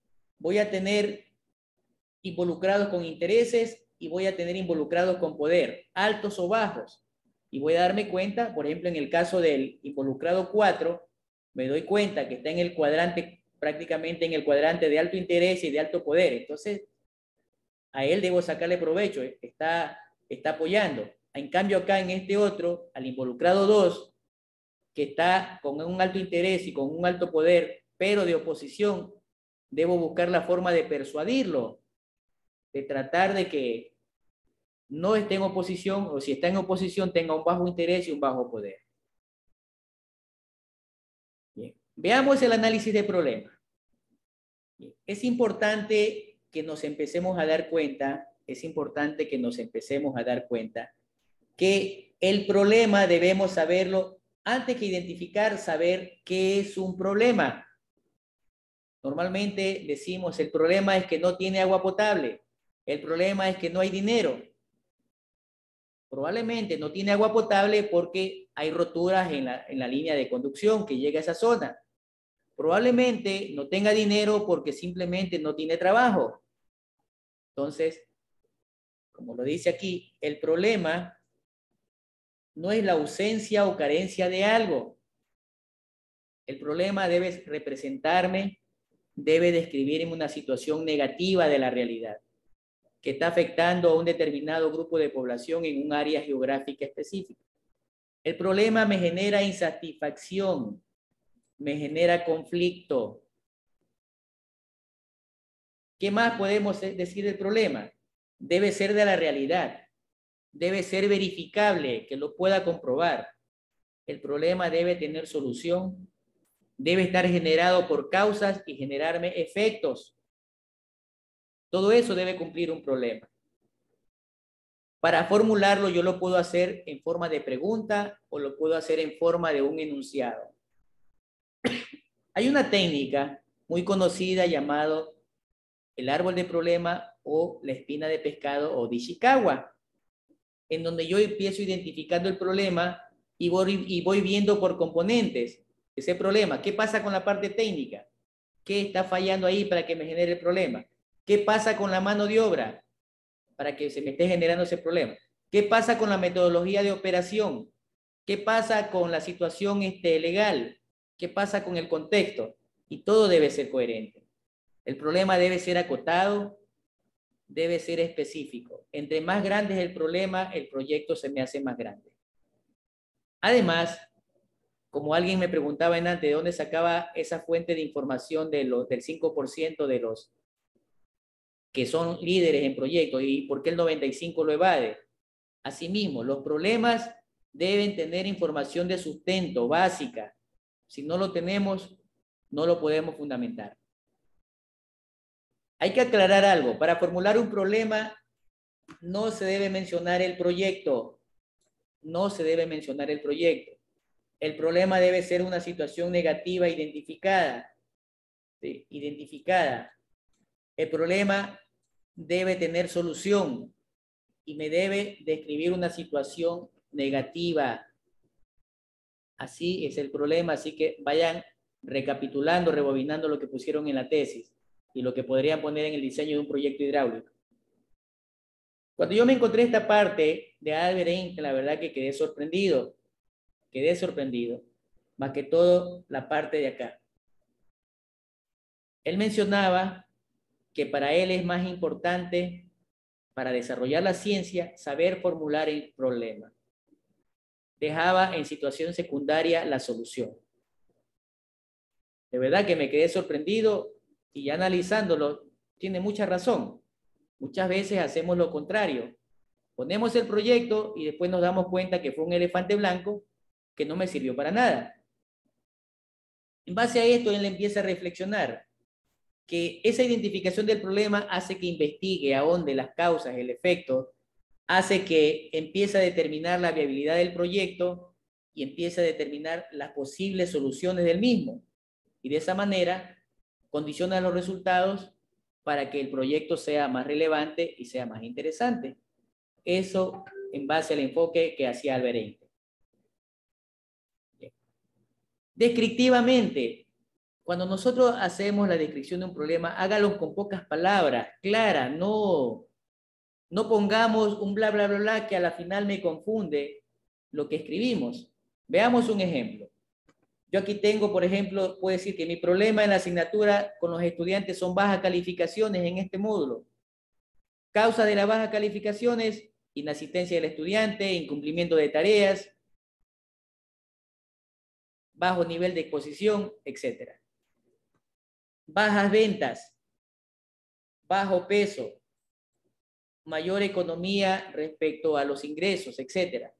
Speaker 1: involucrados con intereses y voy a tener involucrados con poder, altos o bajos. Y voy a darme cuenta, por ejemplo, en el caso del involucrado 4, me doy cuenta que está en el cuadrante, prácticamente en el cuadrante de alto interés y de alto poder. Entonces, a él debo sacarle provecho, está apoyando. En cambio, acá en este otro, al involucrado 2, que está con un alto interés y con un alto poder, pero de oposición, debo buscar la forma de persuadirlo, de tratar de que no esté en oposición, o si está en oposición tenga un bajo interés y un bajo poder. Bien. Veamos el análisis de problema. Bien. Es importante que nos empecemos a dar cuenta, que el problema debemos saberlo antes que identificar, saber qué es un problema. Normalmente decimos, el problema es que no tiene agua potable, el problema es que no hay dinero. Probablemente no tiene agua potable porque hay roturas en la línea de conducción que llega a esa zona. Probablemente no tenga dinero porque simplemente no tiene trabajo. Entonces, como lo dice aquí, el problema no es la ausencia o carencia de algo. El problema debe representarme, debe describirme una situación negativa de la realidad que está afectando a un determinado grupo de población en un área geográfica específica. El problema me genera insatisfacción, me genera conflicto. ¿Qué más podemos decir del problema? Debe ser de la realidad, debe ser verificable, que lo pueda comprobar. El problema debe tener solución, debe estar generado por causas y generarme efectos. Todo eso debe cumplir un problema. Para formularlo yo lo puedo hacer en forma de pregunta o lo puedo hacer en forma de un enunciado. Hay una técnica muy conocida llamado el árbol de problema o la espina de pescado o de Ishikawa, en donde yo empiezo identificando el problema y voy viendo por componentes ese problema. ¿Qué pasa con la parte técnica? ¿Qué está fallando ahí para que me genere el problema? ¿Qué pasa con la mano de obra para que se me esté generando ese problema? ¿Qué pasa con la metodología de operación? ¿Qué pasa con la situación legal? ¿Qué pasa con el contexto? Y todo debe ser coherente. El problema debe ser acotado, debe ser específico. Entre más grande es el problema, el proyecto se me hace más grande. Además, como alguien me preguntaba en antes, ¿de dónde sacaba esa fuente de información del 5% de los que son líderes en proyectos y por qué el 95% lo evade? Asimismo, los problemas deben tener información de sustento básica. Si no lo tenemos, no lo podemos fundamentar. Hay que aclarar algo. Para formular un problema, no se debe mencionar el proyecto. No se debe mencionar el proyecto. El problema debe ser una situación negativa identificada. ¿Sí? Identificada. El problema debe tener solución y me debe describir una situación negativa. Así es el problema, así que vayan recapitulando, rebobinando lo que pusieron en la tesis y lo que podrían poner en el diseño de un proyecto hidráulico. Cuando yo me encontré esta parte de Albert Einstein, la verdad que quedé sorprendido, más que todo la parte de acá. Él mencionaba que para él es más importante, para desarrollar la ciencia, saber formular el problema. Dejaba en situación secundaria la solución. De verdad que me quedé sorprendido y ya analizándolo, tiene mucha razón. Muchas veces hacemos lo contrario. Ponemos el proyecto y después nos damos cuenta que fue un elefante blanco que no me sirvió para nada. En base a esto, él empieza a reflexionar que esa identificación del problema hace que investigue, ahonde las causas, el efecto, hace que empiece a determinar la viabilidad del proyecto y empiece a determinar las posibles soluciones del mismo. Y de esa manera condiciona los resultados para que el proyecto sea más relevante y sea más interesante. Eso en base al enfoque que hacía Albert Einstein. Descriptivamente, cuando nosotros hacemos la descripción de un problema, hágalo con pocas palabras, claras, no pongamos un bla, bla, bla, bla que a la final me confunde lo que escribimos. Veamos un ejemplo. Yo aquí tengo, por ejemplo, puedo decir que mi problema en la asignatura con los estudiantes son bajas calificaciones en este módulo. Causa de las bajas calificaciones, inasistencia del estudiante, incumplimiento de tareas, bajo nivel de exposición, etc. Bajas ventas, bajo peso, mayor economía respecto a los ingresos, etc.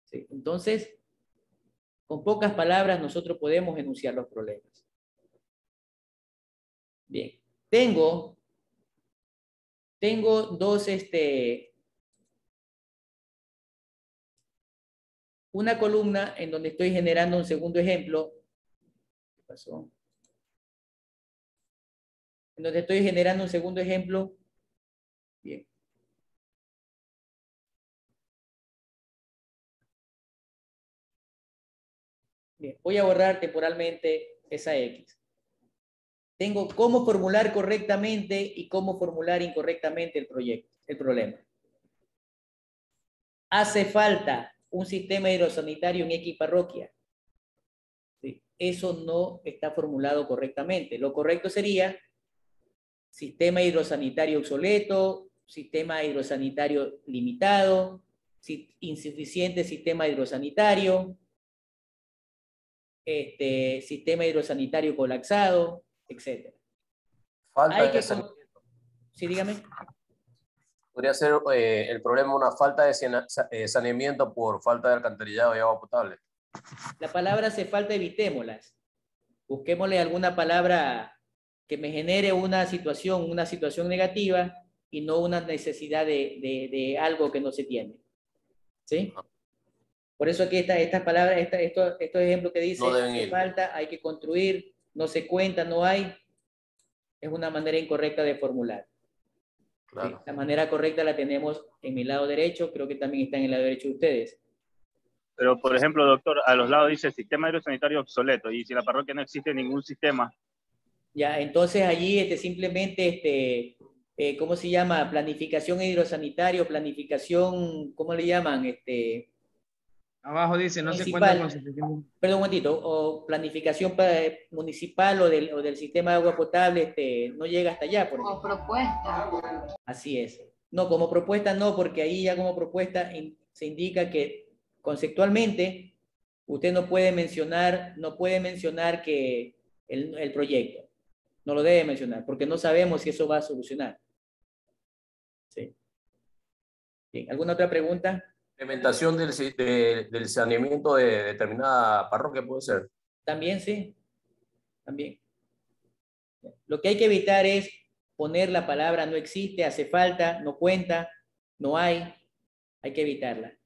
Speaker 1: ¿Sí? Entonces, con pocas palabras nosotros podemos enunciar los problemas. Bien, tengo dos, una columna en donde estoy generando un segundo ejemplo. ¿Qué pasó? En donde estoy generando un segundo ejemplo. Bien. Bien, voy a borrar temporalmente esa X. Tengo cómo formular correctamente y cómo formular incorrectamente el proyecto, el problema. Hace falta un sistema hidrosanitario en X parroquia. ¿Sí? Eso no está formulado correctamente. Lo correcto sería sistema hidrosanitario obsoleto, sistema hidrosanitario limitado, insuficiente sistema hidrosanitario, sistema hidrosanitario colapsado, etc.
Speaker 2: Falta de saneamiento.
Speaker 1: Sí, dígame.
Speaker 2: Podría ser el problema una falta de saneamiento por falta de alcantarillado y agua potable.
Speaker 1: La palabra hace falta, evitémoslas. Busquémosle alguna palabra que me genere una situación negativa y no una necesidad de algo que no se tiene. ¿Sí? Por eso aquí estas palabras, estos ejemplos que dice,
Speaker 2: no deben
Speaker 1: hace falta, hay que construir, no se cuenta, no hay, es una manera incorrecta de formular.
Speaker 2: Claro.
Speaker 1: ¿Sí? La manera correcta la tenemos en mi lado derecho, creo que también está en el lado derecho de ustedes.
Speaker 6: Pero, por ejemplo, doctor, a los lados dice sistema hidrosanitario obsoleto, y si en la parroquia no existe ningún sistema.
Speaker 1: Ya, entonces allí simplemente, ¿cómo se llama? Planificación hidrosanitario, planificación, ¿cómo le llaman?
Speaker 5: Abajo dice, no se
Speaker 1: municipal.
Speaker 5: cuenta con suficiente.
Speaker 1: Perdón un momentito, o planificación municipal o del sistema de agua potable, no llega hasta allá. Por ejemplo.
Speaker 3: Como propuesta.
Speaker 1: Así es. No, como propuesta no, porque ahí ya como propuesta se indica que conceptualmente usted no puede mencionar que el proyecto. No lo debe mencionar, porque no sabemos si eso va a solucionar. ¿Sí? Bien, ¿alguna otra pregunta?
Speaker 2: Implementación del saneamiento de determinada parroquia puede ser.
Speaker 1: También, sí. También. Lo que hay que evitar es poner la palabra no existe, hace falta, no cuenta, no hay. Hay que evitarla.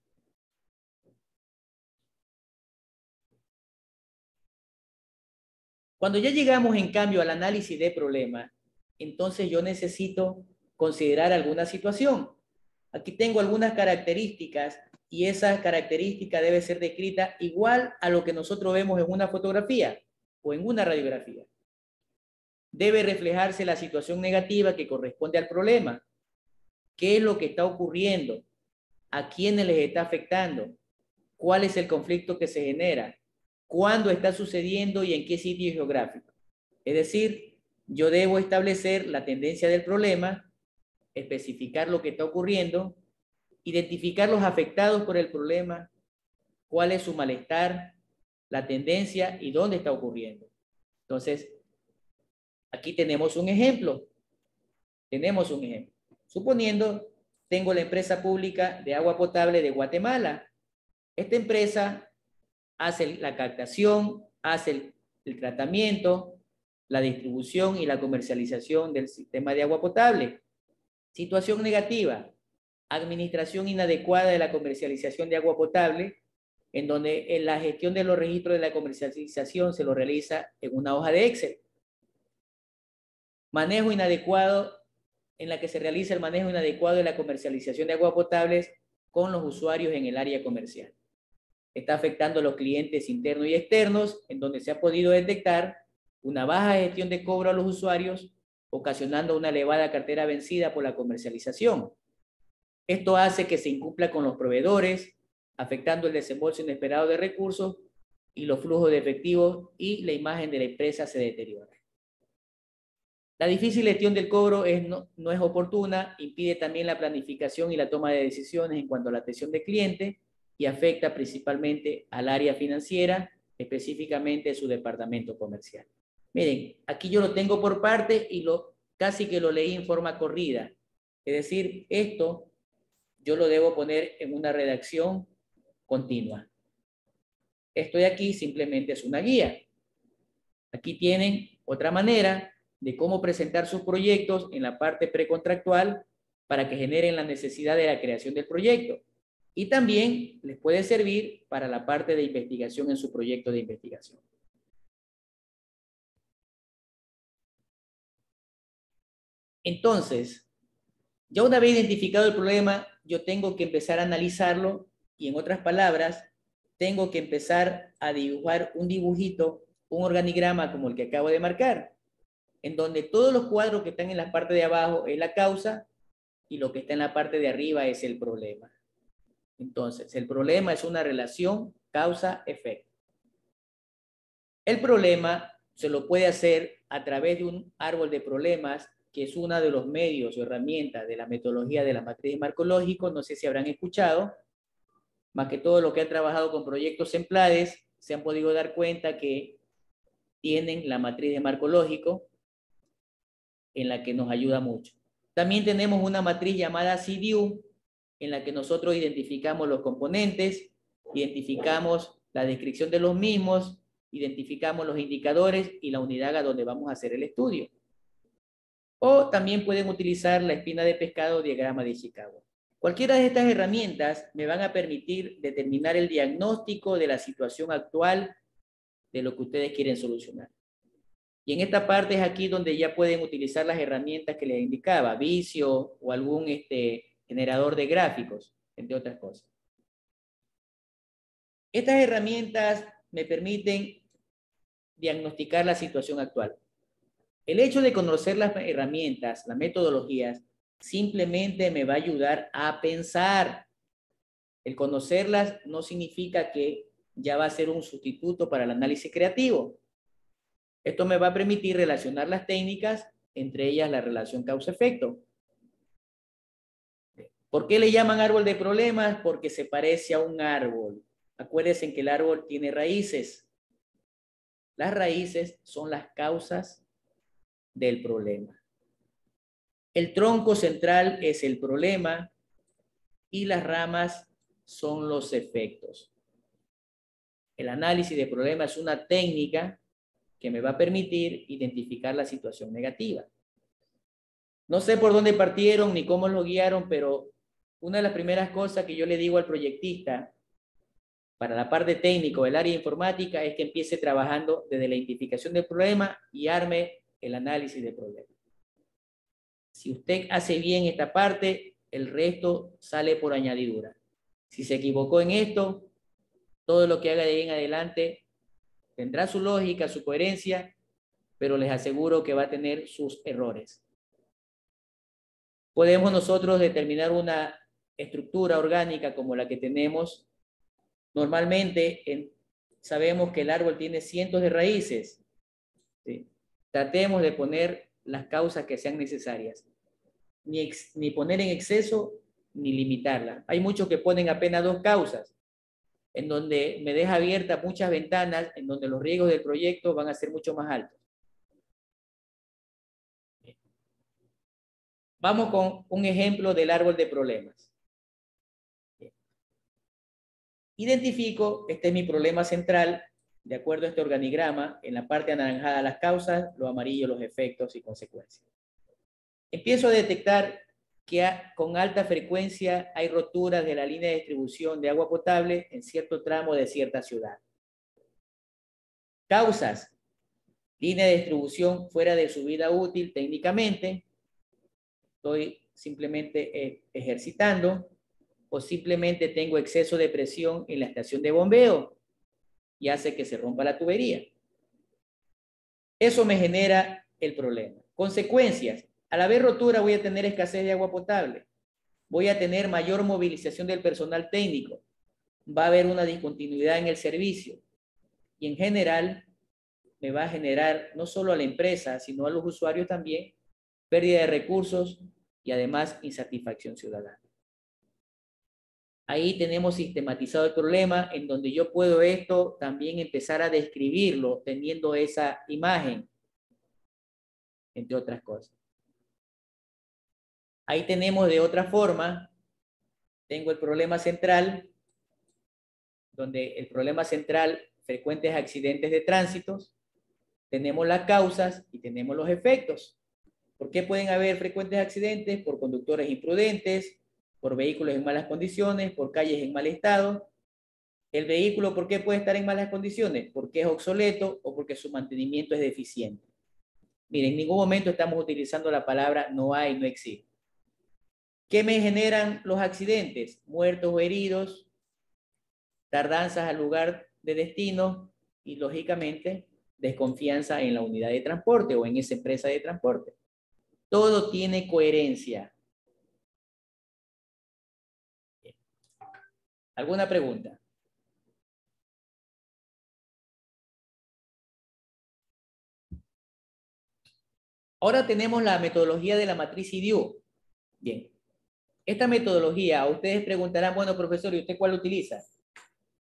Speaker 1: Cuando ya llegamos, en cambio, al análisis de problema, entonces yo necesito considerar alguna situación. Aquí tengo algunas características y esa característica debe ser descrita igual a lo que nosotros vemos en una fotografía o en una radiografía. Debe reflejarse la situación negativa que corresponde al problema. ¿Qué es lo que está ocurriendo? ¿A quiénes les está afectando? ¿Cuál es el conflicto que se genera? ¿Cuándo está sucediendo y en qué sitio geográfico? Es decir, yo debo establecer la tendencia del problema, especificar lo que está ocurriendo, identificar los afectados por el problema, cuál es su malestar, la tendencia y dónde está ocurriendo. Entonces, aquí tenemos un ejemplo. Suponiendo, tengo la empresa pública de agua potable de Guatemala. Esta empresa hace la captación, hace el tratamiento, la distribución y la comercialización del sistema de agua potable. Situación negativa, administración inadecuada de la comercialización de agua potable, en donde en la gestión de los registros de la comercialización se lo realiza en una hoja de Excel. Manejo inadecuado, en la que se realiza el manejo inadecuado de la comercialización de agua potable con los usuarios en el área comercial. Está afectando a los clientes internos y externos, en donde se ha podido detectar una baja gestión de cobro a los usuarios, ocasionando una elevada cartera vencida por la comercialización. Esto hace que se incumpla con los proveedores, afectando el desembolso inesperado de recursos y los flujos de efectivo, y la imagen de la empresa se deteriora. La difícil gestión del cobro no es oportuna, impide también la planificación y la toma de decisiones en cuanto a la atención del cliente y afecta principalmente al área financiera, específicamente su departamento comercial. Miren, aquí yo lo tengo por parte y casi que lo leí en forma corrida. Es decir, esto yo lo debo poner en una redacción continua. Esto de aquí simplemente es una guía. Aquí tienen otra manera de cómo presentar sus proyectos en la parte precontractual para que generen la necesidad de la creación del proyecto. Y también les puede servir para la parte de investigación en su proyecto de investigación. Entonces, ya una vez identificado el problema, yo tengo que empezar a analizarlo y, en otras palabras, tengo que empezar a dibujar un dibujito un organigrama como el que acabo de marcar, en donde todos los cuadros que están en la parte de abajo es la causa y lo que está en la parte de arriba es el problema. Entonces, el problema es una relación causa-efecto. El problema se lo puede hacer a través de un árbol de problemas, que es uno de los medios o herramientas de la metodología de la matriz de marco lógico. No sé si habrán escuchado, más que todo lo que han trabajado con proyectos en PLADES, se han podido dar cuenta que tienen la matriz de marco lógico, en la que nos ayuda mucho. También tenemos una matriz llamada CDU, en la que nosotros identificamos los componentes, identificamos la descripción de los mismos, identificamos los indicadores y la unidad a donde vamos a hacer el estudio. O también pueden utilizar la espina de pescado o diagrama de Chicago. Cualquiera de estas herramientas me van a permitir determinar el diagnóstico de la situación actual de lo que ustedes quieren solucionar. Y en esta parte es aquí donde ya pueden utilizar las herramientas que les indicaba, Visio o algún generador de gráficos, entre otras cosas. Estas herramientas me permiten diagnosticar la situación actual. El hecho de conocer las herramientas, las metodologías, simplemente me va a ayudar a pensar. El conocerlas no significa que ya va a ser un sustituto para el análisis creativo. Esto me va a permitir relacionar las técnicas, entre ellas la relación causa-efecto. ¿Por qué le llaman árbol de problemas? Porque se parece a un árbol. Acuérdense que el árbol tiene raíces. Las raíces son las causas del problema. El tronco central es el problema y las ramas son los efectos. El análisis de problemas es una técnica que me va a permitir identificar la situación negativa. No sé por dónde partieron ni cómo lo guiaron, pero una de las primeras cosas que yo le digo al proyectista para la parte técnica del área informática es que empiece trabajando desde la identificación del problema y arme el análisis del problema. Si usted hace bien esta parte, el resto sale por añadidura. Si se equivocó en esto, todo lo que haga de ahí en adelante tendrá su lógica, su coherencia, pero les aseguro que va a tener sus errores. Podemos nosotros determinar una estructura orgánica como la que tenemos. Normalmente sabemos que el árbol tiene cientos de raíces. ¿Sí? Tratemos de poner las causas que sean necesarias. Ni poner en exceso, ni limitarla. Hay muchos que ponen apenas 2 causas, en donde me deja abiertas muchas ventanas, en donde los riesgos del proyecto van a ser mucho más altos. Vamos con un ejemplo del árbol de problemas. Identifico, este es mi problema central, de acuerdo a este organigrama, en la parte anaranjada las causas, lo amarillo los efectos y consecuencias. Empiezo a detectar que con alta frecuencia hay roturas de la línea de distribución de agua potable en cierto tramo de cierta ciudad. Causas: línea de distribución fuera de su vida útil técnicamente, estoy simplemente ejercitando, o simplemente tengo exceso de presión en la estación de bombeo y hace que se rompa la tubería. Eso me genera el problema. Consecuencias: al haber rotura voy a tener escasez de agua potable, voy a tener mayor movilización del personal técnico, va a haber una discontinuidad en el servicio y en general me va a generar no solo a la empresa, sino a los usuarios también, pérdida de recursos y además insatisfacción ciudadana. Ahí tenemos sistematizado el problema, en donde yo puedo esto también empezar a describirlo teniendo esa imagen, entre otras cosas. Ahí tenemos de otra forma, tengo el problema central, donde el problema central, frecuentes accidentes de tránsito, tenemos las causas y tenemos los efectos. ¿Por qué pueden haber frecuentes accidentes? Por conductores imprudentes, por vehículos en malas condiciones, por calles en mal estado. El vehículo, ¿por qué puede estar en malas condiciones? Porque es obsoleto o porque su mantenimiento es deficiente. Miren, en ningún momento estamos utilizando la palabra no hay, no existe. ¿Qué me generan los accidentes? Muertos o heridos, tardanzas al lugar de destino y, lógicamente, desconfianza en la unidad de transporte o en esa empresa de transporte. Todo tiene coherencia. ¿Alguna pregunta? Ahora tenemos la metodología de la matriz IDIU. Bien. Esta metodología, ustedes preguntarán, bueno, profesor, ¿y usted cuál utiliza?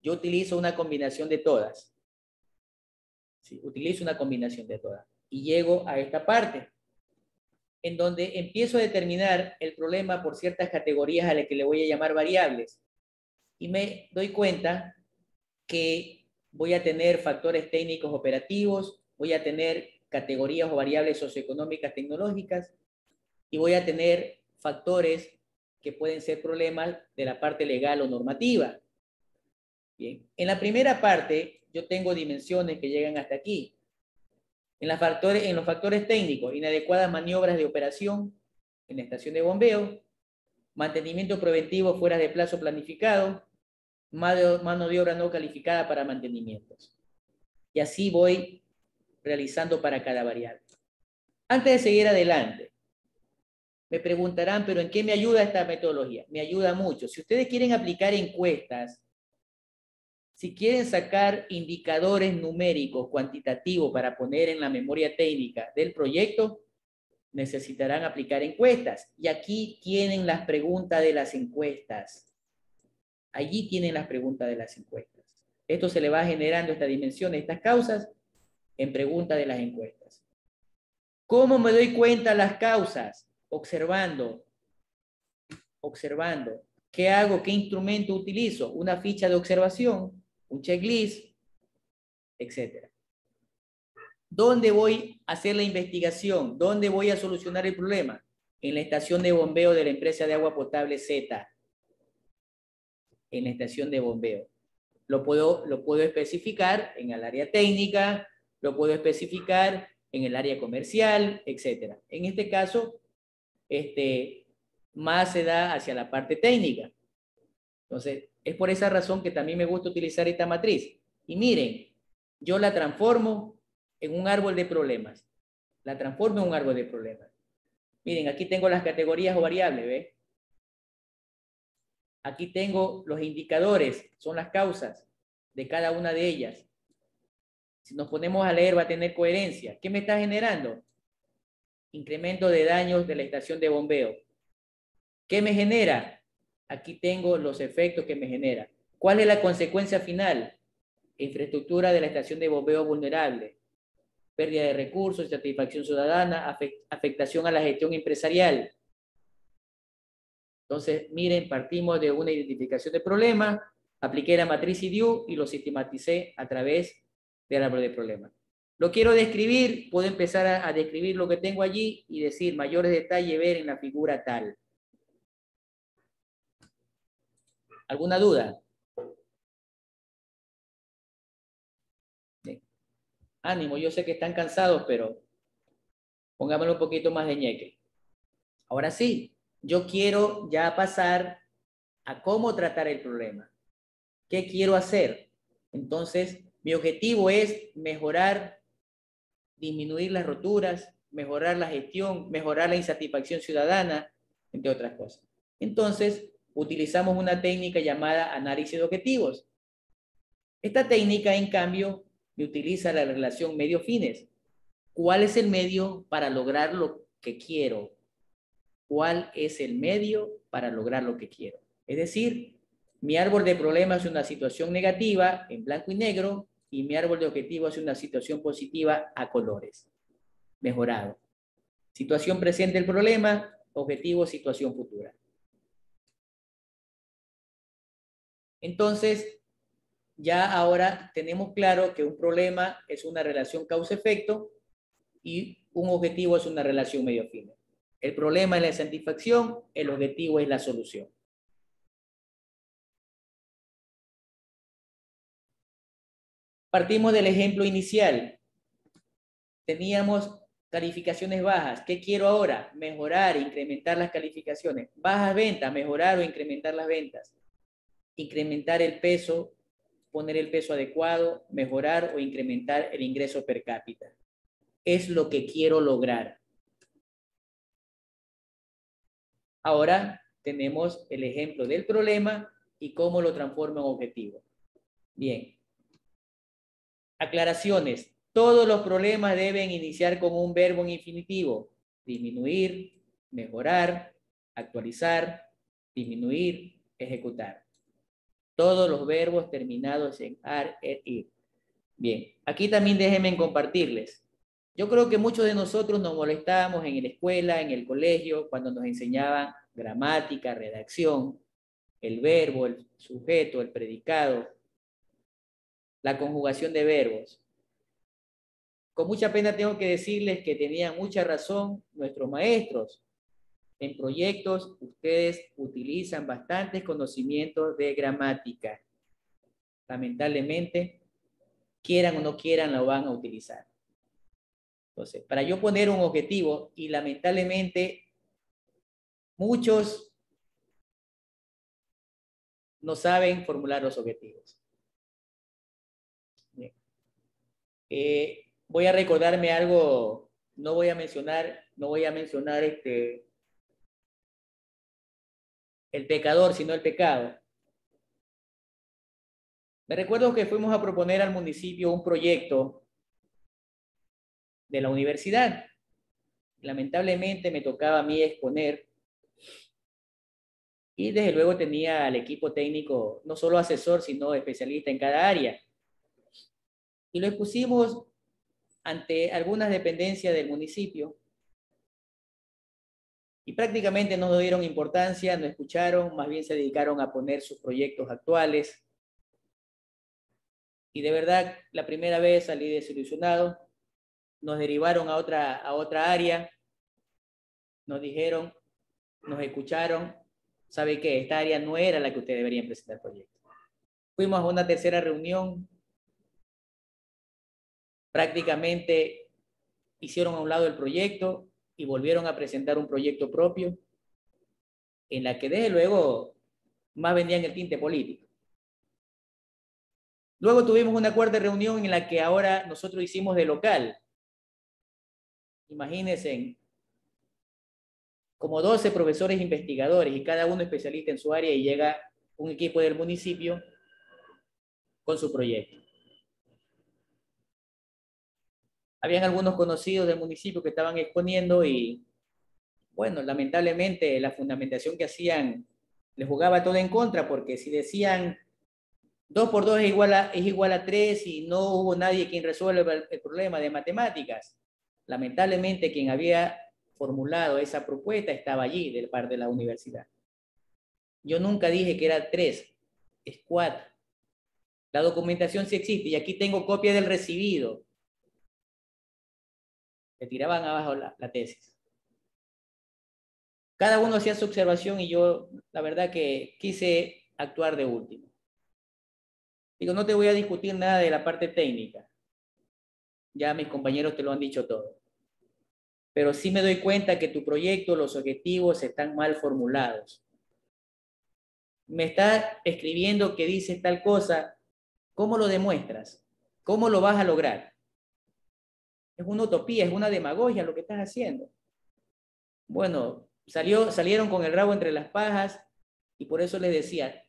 Speaker 1: Yo utilizo una combinación de todas. Sí, utilizo una combinación de todas. Y llego a esta parte, en donde empiezo a determinar el problema por ciertas categorías a las que le voy a llamar variables. Y me doy cuenta que voy a tener factores técnicos operativos, voy a tener categorías o variables socioeconómicas tecnológicas, y voy a tener factores que pueden ser problemas de la parte legal o normativa. Bien, en la primera parte yo tengo dimensiones que llegan hasta aquí. En los factores técnicos, inadecuadas maniobras de operación en la estación de bombeo, mantenimiento preventivo fuera de plazo planificado, mano de obra no calificada para mantenimientos. Y así voy realizando para cada variable. Antes de seguir adelante, me preguntarán, ¿pero en qué me ayuda esta metodología? Me ayuda mucho. Si ustedes quieren aplicar encuestas, si quieren sacar indicadores numéricos, cuantitativos para poner en la memoria técnica del proyecto, necesitarán aplicar encuestas. Y aquí tienen las preguntas de las encuestas. Allí tienen las preguntas de las encuestas. Esto se le va generando esta dimensión, estas causas, en preguntas de las encuestas. ¿Cómo me doy cuenta las causas? Observando. ¿Qué hago? ¿Qué instrumento utilizo? Una ficha de observación, un checklist, etc. ¿Dónde voy a hacer la investigación? ¿Dónde voy a solucionar el problema? En la estación de bombeo de la empresa de agua potable Z. En la estación de bombeo. Lo puedo especificar en el área técnica, lo puedo especificar en el área comercial, etc. En este caso, más se da hacia la parte técnica. Entonces, es por esa razón que también me gusta utilizar esta matriz. Y miren, yo la transformo en un árbol de problemas. Miren, aquí tengo las categorías o variables, ¿ve? Aquí tengo los indicadores, son las causas de cada una de ellas. Si nos ponemos a leer va a tener coherencia. ¿Qué me está generando? Incremento de daños de la estación de bombeo. ¿Qué me genera? Aquí tengo los efectos que me genera. ¿Cuál es la consecuencia final? Infraestructura de la estación de bombeo vulnerable. Pérdida de recursos, insatisfacción ciudadana, afectación a la gestión empresarial. Entonces, miren, partimos de una identificación de problema, apliqué la matriz IDIU y lo sistematicé a través del árbol de problemas. Lo quiero describir, puedo empezar a describir lo que tengo allí y decir mayores detalles, ver en la figura tal. ¿Alguna duda? Bien. Ánimo, yo sé que están cansados, pero pongámosle un poquito más de ñeque. Ahora sí, yo quiero ya pasar a cómo tratar el problema. ¿Qué quiero hacer? Entonces, mi objetivo es mejorar, disminuir las roturas, mejorar la gestión, mejorar la insatisfacción ciudadana, entre otras cosas. Entonces, utilizamos una técnica llamada análisis de objetivos. Esta técnica, en cambio, me utiliza la relación medio-fines. ¿Cuál es el medio para lograr lo que quiero? ¿Cuál es el medio para lograr lo que quiero? Es decir, mi árbol de problemas es una situación negativa en blanco y negro y mi árbol de objetivos es una situación positiva a colores. Mejorado. Situación presente del problema, objetivo, situación futura. Entonces, ya ahora tenemos claro que un problema es una relación causa-efecto y un objetivo es una relación medio-fin. El problema es la insatisfacción, el objetivo es la solución. Partimos del ejemplo inicial. Teníamos calificaciones bajas. ¿Qué quiero ahora? Mejorar, incrementar las calificaciones. Bajas ventas, mejorar o incrementar las ventas. Incrementar el peso poner el peso adecuado, mejorar o incrementar el ingreso per cápita. Es lo que quiero lograr. Ahora tenemos el ejemplo del problema y cómo lo transforma en objetivo. Bien. Aclaraciones. Todos los problemas deben iniciar con un verbo en infinitivo. Disminuir, mejorar, actualizar, disminuir, ejecutar. Todos los verbos terminados en ar, er, ir. Bien, aquí también déjenme compartirles. Yo creo que muchos de nosotros nos molestábamos en la escuela, en el colegio, cuando nos enseñaban gramática, redacción, el verbo, el sujeto, el predicado, la conjugación de verbos. Con mucha pena tengo que decirles que tenían mucha razón nuestros maestros. En proyectos ustedes utilizan bastantes conocimientos de gramática. Lamentablemente, quieran o no quieran, lo van a utilizar. Entonces, para yo poner un objetivo, y lamentablemente muchos no saben formular los objetivos. Bien. Voy a recordarme algo, no voy a mencionar el pecador, sino el pecado. Me recuerdo que fuimos a proponer al municipio un proyecto de la universidad. Lamentablemente me tocaba a mí exponer y desde luego tenía al equipo técnico, no solo asesor, sino especialista en cada área. Y lo expusimos ante algunas dependencias del municipio y prácticamente no nos dieron importancia, no escucharon, más bien se dedicaron a poner sus proyectos actuales. Y de verdad, la primera vez salí desilusionado. Nos derivaron a otra área, nos dijeron, nos escucharon, ¿sabe qué? Esta área no era la que ustedes deberían presentar proyecto. Fuimos a una tercera reunión, prácticamente hicieron a un lado el proyecto y volvieron a presentar un proyecto propio en la que desde luego más vendían el tinte político. Luego tuvimos una cuarta reunión en la que ahora nosotros hicimos de local. Imagínense, como 12 profesores investigadores y cada uno especialista en su área y llega un equipo del municipio con su proyecto. Habían algunos conocidos del municipio que estaban exponiendo y, bueno, lamentablemente la fundamentación que hacían les jugaba todo en contra, porque si decían 2 por 2 es igual a 3 y no hubo nadie quien resuelva el problema de matemáticas, lamentablemente quien había formulado esa propuesta estaba allí de parte de la universidad. Yo nunca dije que era 3, es 4. La documentación sí existe y aquí tengo copia del recibido. Le tiraban abajo la tesis. Cada uno hacía su observación y yo, la verdad que quise actuar de último. Digo, no te voy a discutir nada de la parte técnica. Ya mis compañeros te lo han dicho todo. Pero sí me doy cuenta que tu proyecto, los objetivos están mal formulados. Me está escribiendo que dices tal cosa, ¿cómo lo demuestras? ¿Cómo lo vas a lograr? Es una utopía, es una demagogia lo que estás haciendo. Bueno, salieron con el rabo entre las pajas y por eso les decía,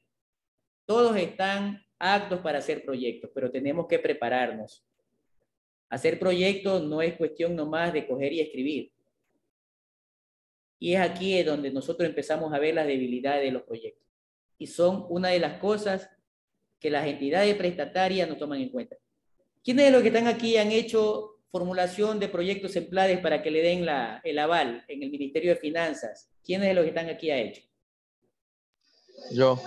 Speaker 1: todos están aptos para hacer proyectos, pero tenemos que prepararnos. Hacer proyectos no es cuestión nomás de coger y escribir. Y es aquí donde nosotros empezamos a ver las debilidades de los proyectos. Y son una de las cosas que las entidades prestatarias no toman en cuenta. ¿Quiénes de los que están aquí han hecho formulación de proyectos ejemplares para que le den el aval en el Ministerio de Finanzas? ¿Quiénes de los que están aquí ha hecho?
Speaker 4: Yo.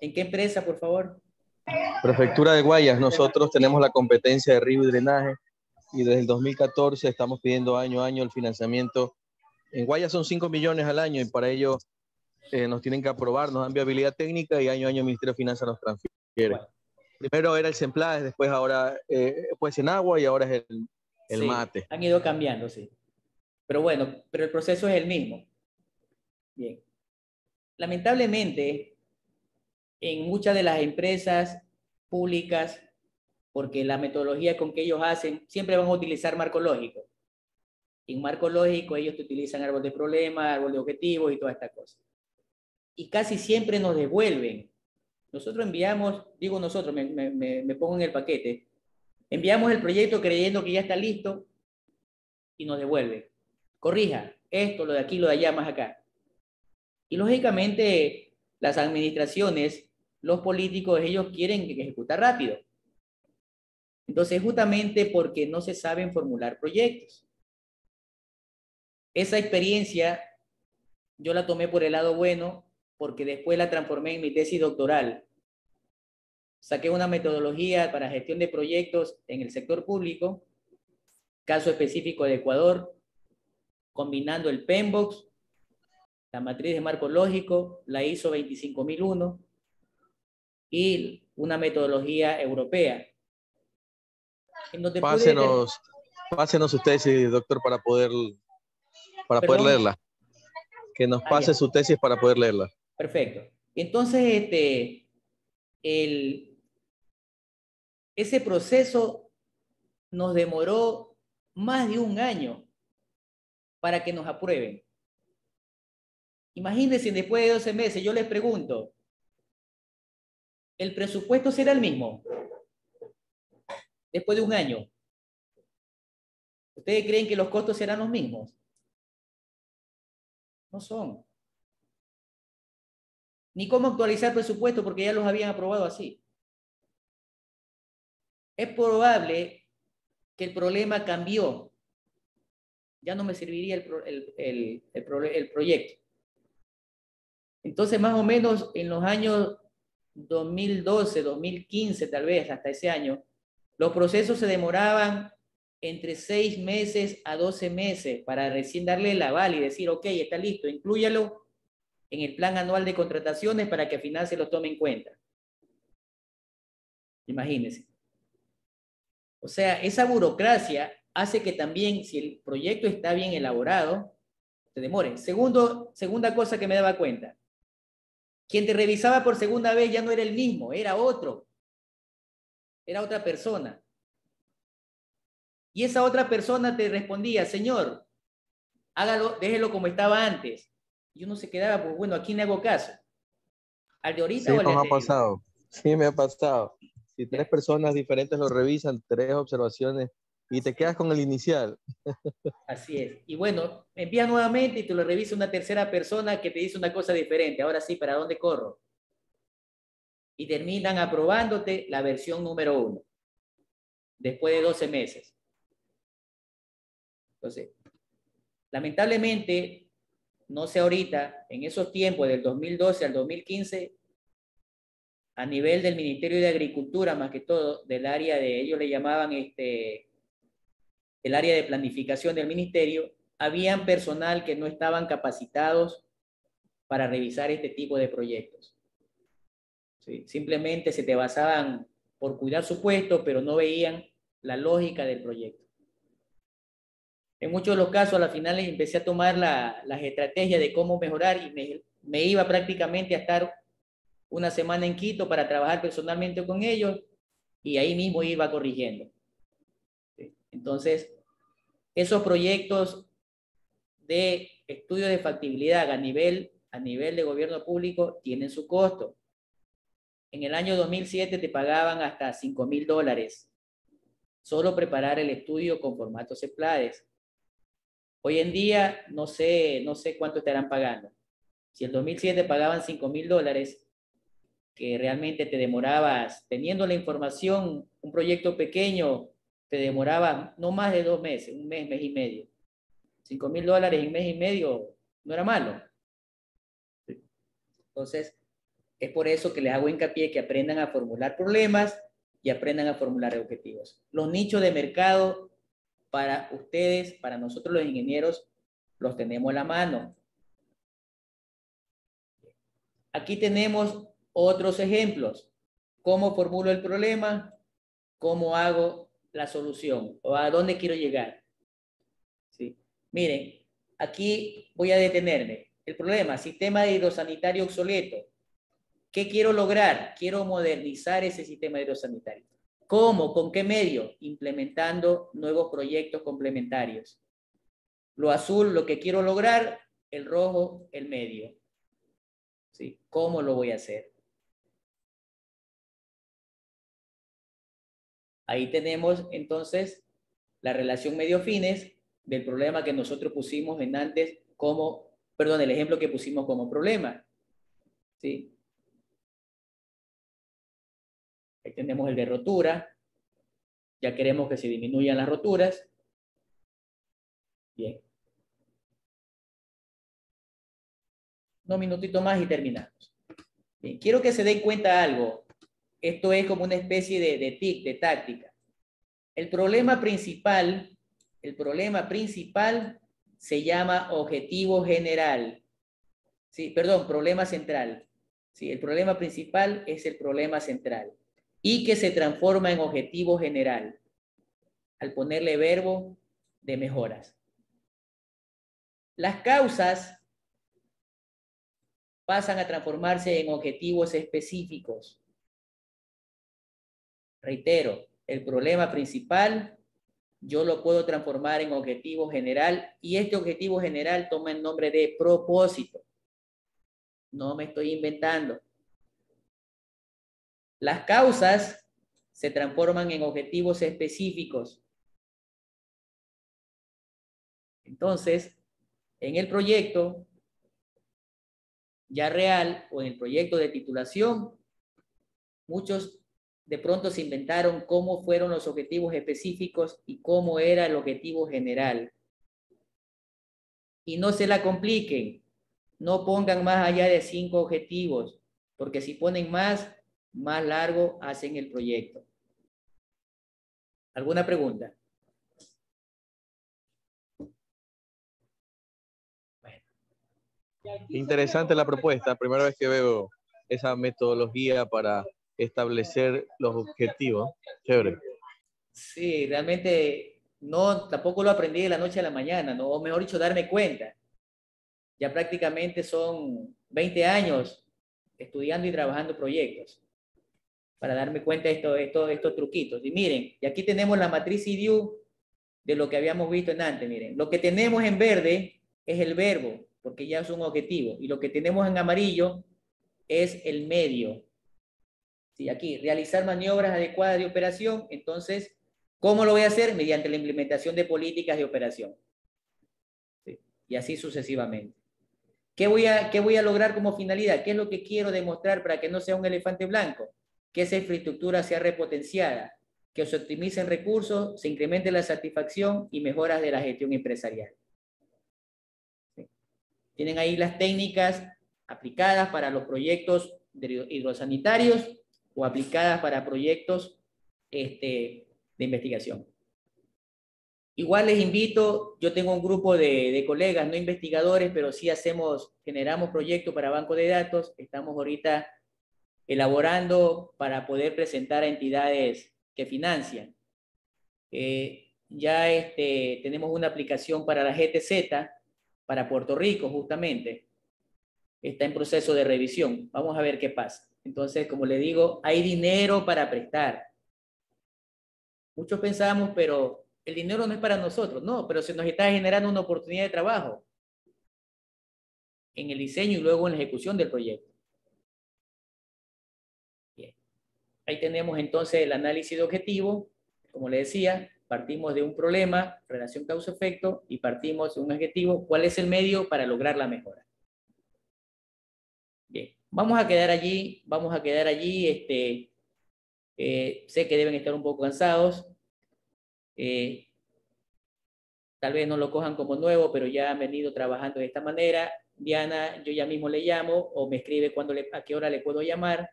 Speaker 1: ¿En qué empresa, por favor?
Speaker 4: Prefectura de Guayas. Nosotros tenemos la competencia de riego y drenaje y desde el 2014 estamos pidiendo año a año el financiamiento. En Guayas son 5 millones al año y para ello nos tienen que aprobar, nos dan viabilidad técnica y año a año el Ministerio de Finanzas nos transfiere. Bueno. Primero era el Semplades, después ahora pues en agua y ahora es el
Speaker 1: sí,
Speaker 4: mate.
Speaker 1: Han ido cambiando, sí. Pero bueno, pero el proceso es el mismo. Bien. Lamentablemente, en muchas de las empresas públicas, porque la metodología con que ellos hacen, siempre van a utilizar marco lógico. En marco lógico ellos utilizan árbol de problema, árbol de objetivos y toda esta cosa. Y casi siempre nos devuelven. Nosotros enviamos, digo nosotros, me pongo en el paquete, enviamos el proyecto creyendo que ya está listo y nos devuelven. Corrija, esto, lo de aquí, lo de allá, más acá. Y lógicamente las administraciones, los políticos, ellos quieren ejecutar rápido. Entonces, justamente porque no se saben formular proyectos. Esa experiencia yo la tomé por el lado bueno, porque después la transformé en mi tesis doctoral. Saqué una metodología para gestión de proyectos en el sector público, caso específico de Ecuador, combinando el PMBOK, la matriz de marco lógico, la ISO 25001 y una metodología europea. En donde
Speaker 4: pásenos su tesis, doctor, para poder leerla. Que nos pase su tesis para poder leerla.
Speaker 1: Perfecto. Entonces, ese proceso nos demoró más de un año para que nos aprueben. Imagínense, después de 12 meses, yo les pregunto, ¿el presupuesto será el mismo? Después de un año. ¿Ustedes creen que los costos serán los mismos? No son. Ni cómo actualizar presupuesto porque ya los habían aprobado así. Es probable que el problema cambió. Ya no me serviría el proyecto. Entonces, más o menos en los años 2012, 2015, tal vez hasta ese año, los procesos se demoraban entre 6 meses a 12 meses para recién darle el aval y decir, ok, está listo, inclúyalo en el plan anual de contrataciones para que al final se lo tome en cuenta. Imagínense. O sea, esa burocracia hace que también, si el proyecto está bien elaborado, se demore. Segunda cosa que me daba cuenta. Quien te revisaba por segunda vez ya no era el mismo, era otro. Era otra persona. Y esa otra persona te respondía, señor, hágalo, déjelo como estaba antes. Y uno se quedaba, pues bueno, ¿a quién le hago caso? ¿Al de ahorita
Speaker 4: Sí,
Speaker 1: o al de
Speaker 4: nos ha
Speaker 1: anterior?
Speaker 4: pasado. Sí, me ha pasado. Si 3 personas diferentes lo revisan, 3 observaciones, y te quedas con el inicial.
Speaker 1: Así es. Y bueno, envía nuevamente y te lo revisa una tercera persona que te dice una cosa diferente. Ahora sí, ¿para dónde corro? Y terminan aprobándote la versión número 1, después de 12 meses. Entonces, lamentablemente, no sé ahorita, en esos tiempos del 2012 al 2015, a nivel del Ministerio de Agricultura, más que todo, del área de, ellos le llamaban el área de planificación del ministerio, habían personal que no estaban capacitados para revisar este tipo de proyectos. ¿Sí? Simplemente se te basaban por cuidar su puesto, pero no veían la lógica del proyecto. En muchos de los casos, a la final empecé a tomar las estrategias de cómo mejorar y me iba prácticamente a estar una semana en Quito para trabajar personalmente con ellos y ahí mismo iba corrigiendo. ¿Sí? Entonces, esos proyectos de estudio de factibilidad a nivel de gobierno público tienen su costo. En el año 2007 te pagaban hasta $5,000 solo preparar el estudio con formato CEPLADES. Hoy en día no sé cuánto estarán pagando. Si en 2007 pagaban $5,000, que realmente te demorabas, teniendo la información, un proyecto pequeño, te demoraba no más de 2 meses, un mes, mes y medio. $5,000 en mes y medio no era malo. Entonces, es por eso que les hago hincapié que aprendan a formular problemas y aprendan a formular objetivos. Los nichos de mercado para ustedes, para nosotros los ingenieros, los tenemos a la mano. Aquí tenemos otros ejemplos. ¿Cómo formulo el problema? ¿Cómo hago la solución? ¿O a dónde quiero llegar? ¿Sí? Miren, aquí voy a detenerme. El problema, sistema hidrosanitario obsoleto. ¿Qué quiero lograr? Quiero modernizar ese sistema hidrosanitario. ¿Cómo? ¿Con qué medio? Implementando nuevos proyectos complementarios. Lo azul, lo que quiero lograr, el rojo, el medio. ¿Sí? ¿Cómo lo voy a hacer? Ahí tenemos entonces la relación medio-fines del problema que nosotros pusimos en antes como, perdón, el ejemplo que pusimos como problema. ¿Sí? Ahí tenemos el de rotura. Ya queremos que se disminuyan las roturas. Bien. Un minutito más y terminamos. Bien. Quiero que se den cuenta algo. Esto es como una especie de tic, de táctica. El problema principal se llama objetivo general. Sí, perdón, problema central. Sí, el problema principal es el problema central y que se transforma en objetivo general al ponerle verbo de mejoras. Las causas pasan a transformarse en objetivos específicos. Reitero, el problema principal yo lo puedo transformar en objetivo general y este objetivo general toma el nombre de propósito. No me estoy inventando. Las causas se transforman en objetivos específicos. Entonces, en el proyecto ya real o en el proyecto de titulación, muchos de pronto se inventaron cómo fueron los objetivos específicos y cómo era el objetivo general. Y no se la compliquen. No pongan más allá de 5 objetivos, porque si ponen más largo hacen el proyecto. ¿Alguna pregunta? Bueno.
Speaker 4: Interesante la propuesta. Primera vez que veo esa metodología para establecer los objetivos. Chévere.
Speaker 1: Sí, realmente no, tampoco lo aprendí de la noche a la mañana, no, o mejor dicho, darme cuenta. Ya prácticamente son 20 años estudiando y trabajando proyectos para darme cuenta de estos truquitos. Y miren, y aquí tenemos la matriz IDU de lo que habíamos visto en antes. Miren, lo que tenemos en verde es el verbo, porque ya es un objetivo, y lo que tenemos en amarillo es el medio. Sí, aquí, realizar maniobras adecuadas de operación. Entonces, ¿cómo lo voy a hacer? Mediante la implementación de políticas de operación. Sí, y así sucesivamente. ¿Qué voy a lograr como finalidad? ¿Qué es lo que quiero demostrar para que no sea un elefante blanco? Que esa infraestructura sea repotenciada, que se optimicen recursos, se incremente la satisfacción y mejoras de la gestión empresarial. ¿Sí? Tienen ahí las técnicas aplicadas para los proyectos hidrosanitarios o aplicadas para proyectos de investigación. Igual les invito, yo tengo un grupo de colegas, no investigadores, pero sí generamos proyectos para banco de datos. Estamos ahorita elaborando para poder presentar a entidades que financian. Ya tenemos una aplicación para la GTZ, para Puerto Rico justamente. Está en proceso de revisión. Vamos a ver qué pasa. Entonces, como le digo, hay dinero para prestar. Muchos pensamos, pero el dinero no es para nosotros. No, pero se nos está generando una oportunidad de trabajo en el diseño y luego en la ejecución del proyecto. Bien. Ahí tenemos entonces el análisis de objetivo. Como le decía, partimos de un problema, relación causa-efecto, y partimos de un objetivo. ¿Cuál es el medio para lograr la mejora? Bien, vamos a quedar allí. Sé que deben estar un poco cansados. Tal vez no lo cojan como nuevo, pero ya han venido trabajando de esta manera. Diana, yo ya mismo le llamo o me escribe a qué hora le puedo llamar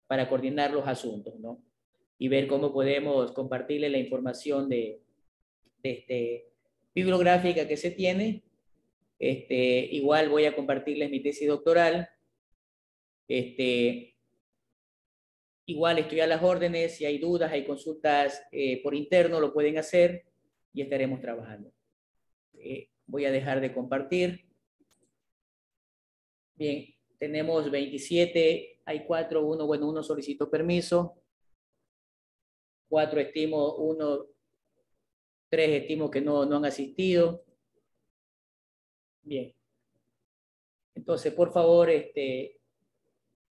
Speaker 1: para coordinar los asuntos, ¿no? Y ver cómo podemos compartirle la información bibliográfica que se tiene. Igual voy a compartirles mi tesis doctoral. Igual estoy a las órdenes. Si hay dudas, hay consultas por interno, lo pueden hacer y estaremos trabajando. Voy a dejar de compartir. Bien, tenemos 27 Hay 4, uno solicitó permiso. 4 estimo, 3 estimo que no han asistido. Bien. Entonces, por favor,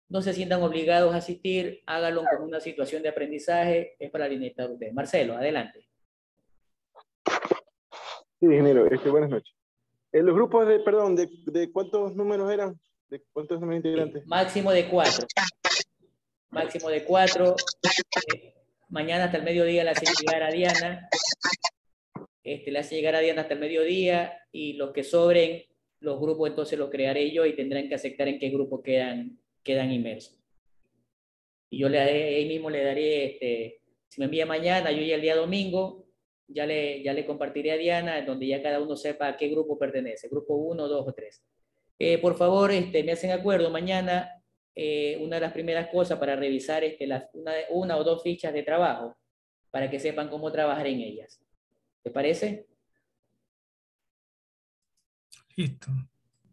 Speaker 1: no se sientan obligados a asistir, háganlo como una situación de aprendizaje, es para el bienestar de ustedes. Marcelo, adelante.
Speaker 7: Sí, ingeniero, buenas noches. Los grupos ¿de cuántos números eran? ¿De cuántos números integrantes?
Speaker 1: Máximo de 4. Máximo de 4. Mañana hasta el mediodía le hacen llegar a Diana. Le hace llegar a Diana hasta el mediodía y los que sobren, los grupos entonces los crearé yo y tendrán que aceptar en qué grupo quedan inmersos. Y yo ahí mismo le daré, si me envía mañana, yo ya el día domingo, ya le compartiré a Diana, donde ya cada uno sepa a qué grupo pertenece, grupo 1, 2 o 3. Por favor, me hacen acuerdo, mañana una de las primeras cosas para revisar una o 2 fichas de trabajo, para que sepan cómo trabajar en ellas. ¿Te parece?
Speaker 8: Listo.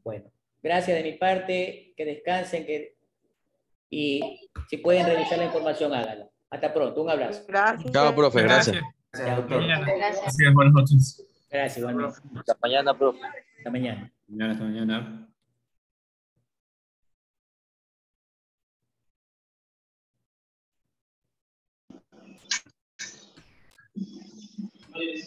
Speaker 1: Bueno, gracias de mi parte, que descansen, y si pueden revisar la información, háganlo. Hasta pronto, un abrazo.
Speaker 9: Gracias.
Speaker 4: Chao, profe, gracias.
Speaker 1: Chao, doctor.
Speaker 8: Gracias, buenas noches.
Speaker 1: Gracias, igualmente.
Speaker 6: Hasta mañana, profe.
Speaker 1: Hasta mañana.
Speaker 10: Hasta mañana.
Speaker 8: Oye,